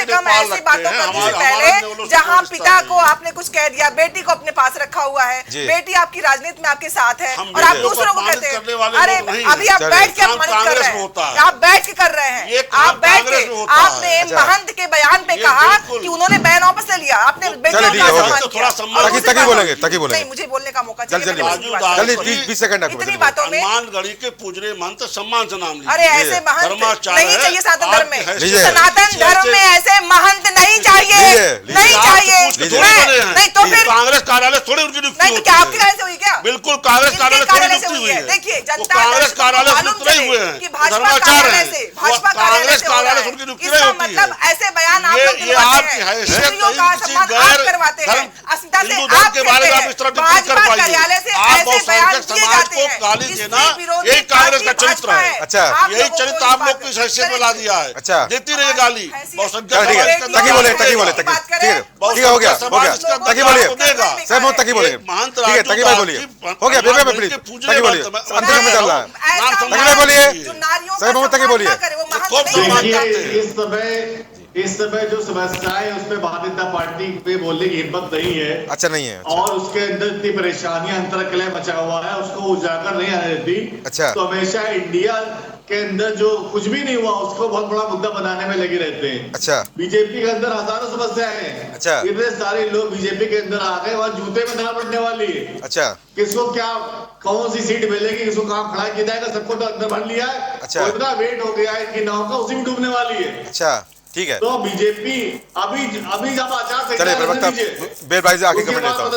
कम ऐसी बातों करने से पहले, जहां पिता को आपने कुछ कह दिया, बेटी को अपने पास रखा हुआ है, बेटी आपकी राजनीति में आपके साथ है, और आप दूसरों को कहते हैं अरे अभी आप बैठ के अपमानित कर रहे हैं, आप बैठ के कर रहे हैं, आप बैठ के, आपने महंत के बयान पे कहा कि उन्होंने बैन वापस ले लिया, आपने बेटियों का सम्मान किया। तकी बोलेंगे, तकी बोलेंगे। नहीं, मुझे बोलने का मौका जल्दी चाहिए। 20 सेकंड इतनी बातों में गढ़ी के पूजने मंत्र सम्मान से नाम अरे ऐसे महंत नहीं चाहिए सनातन धर्म में। लीजिए। सनातन धर्म में ऐसे महंत नहीं चाहिए, नहीं चाहिए। नहीं तो फिर कांग्रेस कार्यालय थोड़ी उनकी नियुक्ति नहीं तो क्या आपके कार्यालय से हुई क्या? बिल्कुल कांग्रेस कार्यालय थोड़ी कार्यालय से नियुक्ति हुई हुई है। है। देखिए, जनता कांग्रेस कार्यालय से नियुक्त नहीं हुए हैं, कि भाजपा धर्माचार कार्यालय है। से, भाजपा कांग्रेस कार्यालय से कार्यालय उनकी से नियुक्ति इसका नहीं होती मतलब है। ऐसे बयान आप लोग ये दिलवाते आपकी हैं, हैसियत स्त्रियों का किसी सम्मान आप गैर करवाते हैं, अस्मिता से हिंदू धर्म आप के बारे में कहते आप हैं, इस तरह टिप्पणी कर भाजपा पाइए। कार्यालय से आप ऐसे और बयान संघ दिए समाज जाते को हैं। गाली स्त्री देना, विरोधी यही कांग्रेस का पार्टी चरित्र है। भाजपा अच्छा। आप यही लोगों को चरित्र इस आप बात लोग को इस हैसियत में ला दिया है। अच्छा। देती रही गाली बहुसंख्यक चल ठीक है, समाज तकी बोले, का तकी बोले, देगा। तकी ठीक है, ठीक है, हो गया, हो गया। तकी बोलिए, साहब हम तकी बोलेंगे। महंत ठीक है, तकी भाई बोलिए। हो गया, बेबे भाई प्लीज, तकी बोलिए। अंतिम में चल रहा है। तकी भाई बोलिए, साहब हम तकी बोलिए। देखिए, इस समय जो समस्याएं है उसमें भारतीय जनता पार्टी पे बोलने की हिम्मत नहीं है। अच्छा नहीं है। अच्छा। और उसके अंदर इतनी परेशानियां अंतरकलह मचा हुआ है, उसको उजागर नहीं आने देती। अच्छा। तो हमेशा इंडिया के अंदर जो कुछ भी नहीं हुआ उसको बहुत बड़ा मुद्दा बनाने में लगे रहते हैं। अच्छा। बीजेपी के अंदर हजारों समस्याएं हैं। अच्छा। इतने सारे लोग बीजेपी के अंदर आ गए, वहाँ जूते में दाल पड़ने वाली है। अच्छा। किसको क्या कौन सी सीट मिलेगी, किसको कहाँ खड़ा किया जाएगा, सबको तो अंदर भर लिया है। अच्छा। और इतना वेट हो गया है इनकी नाव का, उसी में डूबने वाली है। अच्छा ठीक है। तो बीजेपी अभी जब आचार चलिए प्रवक्ता बेर भाई से आखिरी कमेंट लेता हूँ।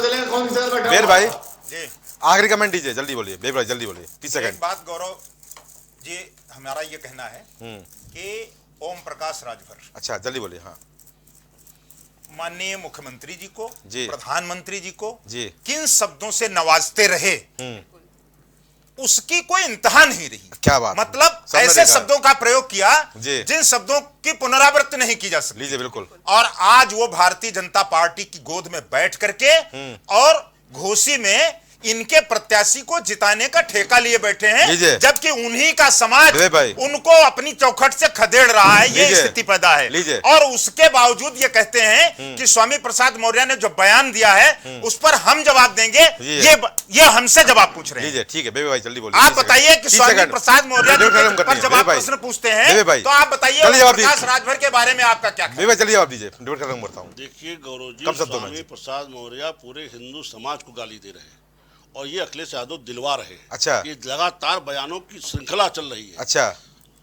बेर भाई जी आखिरी कमेंट दीजिए, जल्दी बोलिए। बेर भाई जल्दी बोलिए, 30 एक सेकंड। बात गौरव जी, हमारा ये कहना है कि ओम प्रकाश राजभर अच्छा जल्दी बोलिए। हाँ माननीय मुख्यमंत्री जी को, जी। प्रधानमंत्री जी को जी। किन शब्दों से नवाजते रहे उसकी कोई इंतहा नहीं रही। क्या बात, मतलब सबने ऐसे देखा। शब्दों का प्रयोग किया जी। जिन शब्दों की पुनरावृत्ति नहीं की जा सकती। लीजिए बिल्कुल। और आज वो भारतीय जनता पार्टी की गोद में बैठ करके और घोसी में इनके प्रत्याशी को जिताने का ठेका लिए बैठे हैं, जबकि उन्हीं का समाज उनको अपनी चौखट से खदेड़ रहा है। ये स्थिति पैदा है। और उसके बावजूद ये कहते हैं कि स्वामी प्रसाद मौर्य ने जो बयान दिया है उस पर हम जवाब देंगे। ये हमसे जवाब पूछ रहे हैं। ठीक है बेबे भाई जल्दी बोलिए। आप बताइए कि स्वामी प्रसाद मौर्य पर जब आप प्रश्न पूछते हैं तो आप बताइए प्रकाश राजभर के बारे में आपका क्या बेबे जल्दी जवाब दीजिए। देखिए गौरव जी, स्वामी प्रसाद मौर्य पूरे हिंदू समाज को गाली दे रहे हैं और ये अखिलेश यादव दिलवा रहे। अच्छा। ये लगातार बयानों की श्रृंखला चल रही है। अच्छा।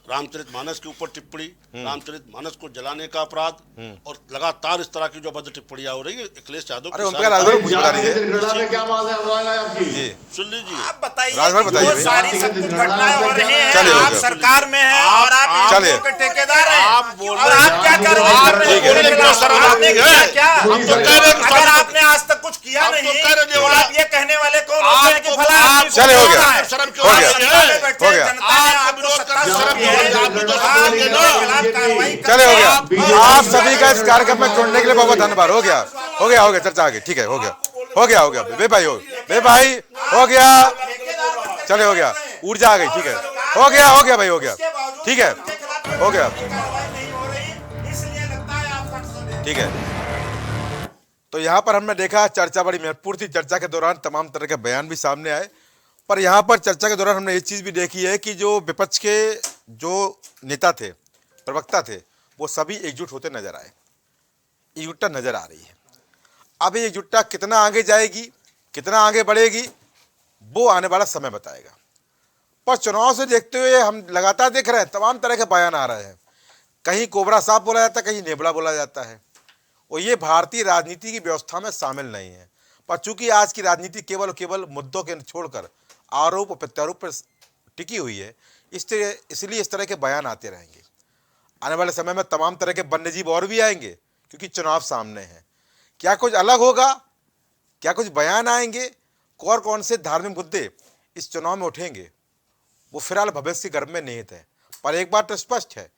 रामचरितमानस के ऊपर टिप्पणी, रामचरितमानस को जलाने का अपराध और लगातार इस तरह की जो अभद्र टिप्पणियां हो रही है अखिलेश यादव। अरे उनका राजभर कुछ बता दीजिए। क्या बात है आपकी? जी सुन लीजिए। आप बताइए, राजभर बताइए। जो सारी सब कुछ घटनाएं हो रही हैं, चलिए, आप सरकार में हैं और आप चलिए। के ठेकेदार हैं। आप बोल और आप क्या कर रहे हैं? ठीक है। आपने किया क्या? हम तो कह रहे हैं कि अगर आपने आज तक कुछ किया आप तो नहीं कह रहे हैं तो देवरा। आप ये कहने वाले कौन होते हैं कि भला आदमी को चलिए, हो गया। बोलना है? शर्म क्यों हो आ गया। रही है? बैठे हो गया। जनता ने आप आपको विरोध सत्ता करते सौंपी शर्म है। क्यों आ रही है? आप भी तो आप बोलेंगे इनके ना। खिलाफ कार्रवाई चले हो गया। करें। आप सभी का इस कार्यक्रम में जुड़ने के लिए बहुत बहुत धन्यवाद। हो गया हो गया हो गया, चर्चा आ गई। ठीक है हो गया हो गया हो गया। बे भाई हो गया। चले हो गया, ऊर्जा आ गई। ठीक है हो गया भाई हो गया। ठीक है हो गया। ठीक है तो यहाँ पर हमने देखा चर्चा बड़ी महत्वपूर्ण थी। चर्चा के दौरान तमाम तरह के बयान भी सामने आए, पर यहाँ पर चर्चा के दौरान हमने एक चीज भी देखी है कि जो विपक्ष के जो नेता थे, प्रवक्ता थे, वो सभी एकजुट होते नजर आए। एकजुटता नजर आ रही है। अब ये एकजुटता कितना आगे जाएगी, कितना आगे बढ़ेगी, वो आने वाला समय बताएगा। पर चुनाव से देखते हुए हम लगातार देख रहे हैं तमाम तरह के बयान आ रहे हैं। कहीं कोबरा सांप बोला जाता है, कहीं नेबड़ा बोला जाता है, और ये भारतीय राजनीति की व्यवस्था में शामिल नहीं है। पर चूंकि आज की राजनीति केवल और केवल मुद्दों के छोड़कर आरोप और प्रत्यारोप पर टिकी हुई है, इसलिए इस तरह के बयान आते रहेंगे। आने वाले समय में तमाम तरह के वन्यजीव और भी आएंगे, क्योंकि चुनाव सामने है। क्या कुछ अलग होगा, क्या कुछ बयान आएंगे, कौन से धार्मिक मुद्दे इस चुनाव में उठेंगे, वो फिलहाल भविष्य के गर्भ में निहित है। पर एक बात तो स्पष्ट है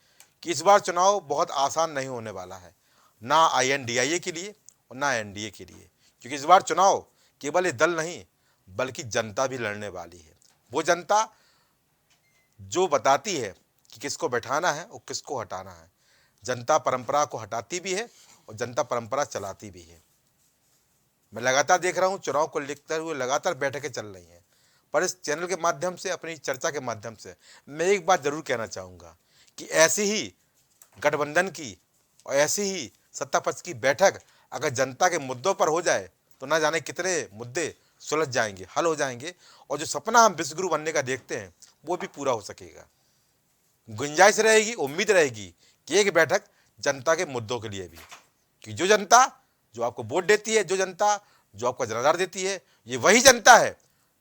कि इस बार चुनाव बहुत आसान नहीं होने वाला है, ना INDIA के लिए और ना NDA के लिए, क्योंकि इस बार चुनाव केवल ये दल नहीं बल्कि जनता भी लड़ने वाली है। वो जनता जो बताती है कि किसको बैठाना है और किसको हटाना है। जनता परंपरा को हटाती भी है और जनता परंपरा चलाती भी है। मैं लगातार देख रहा हूँ चुनाव को लेकर हुए लगातार बैठकें चल रही हैं, पर इस चैनल के माध्यम से, अपनी चर्चा के माध्यम से मैं एक बात जरूर कहना चाहूँगा कि ऐसी ही गठबंधन की और ऐसी ही सत्ता पक्ष की बैठक अगर जनता के मुद्दों पर हो जाए तो ना जाने कितने मुद्दे सुलझ जाएंगे, हल हो जाएंगे, और जो सपना हम विश्वगुरु बनने का देखते हैं वो भी पूरा हो सकेगा। गुंजाइश रहेगी, उम्मीद रहेगी कि एक बैठक जनता के मुद्दों के लिए भी, कि जो जनता जो आपको वोट देती है, जो जनता जो आपको जनाधार देती है, ये वही जनता है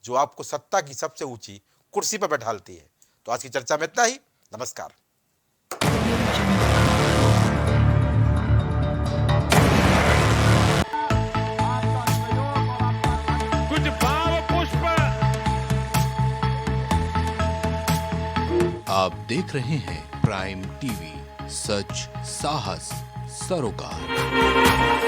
जो आपको सत्ता की सबसे ऊंची कुर्सी पर बैठालती है। तो आज की चर्चा में इतना ही। नमस्कार। कुछ भाव पुष्प। आप देख रहे हैं प्राइम टीवी, सच साहस सरोकार।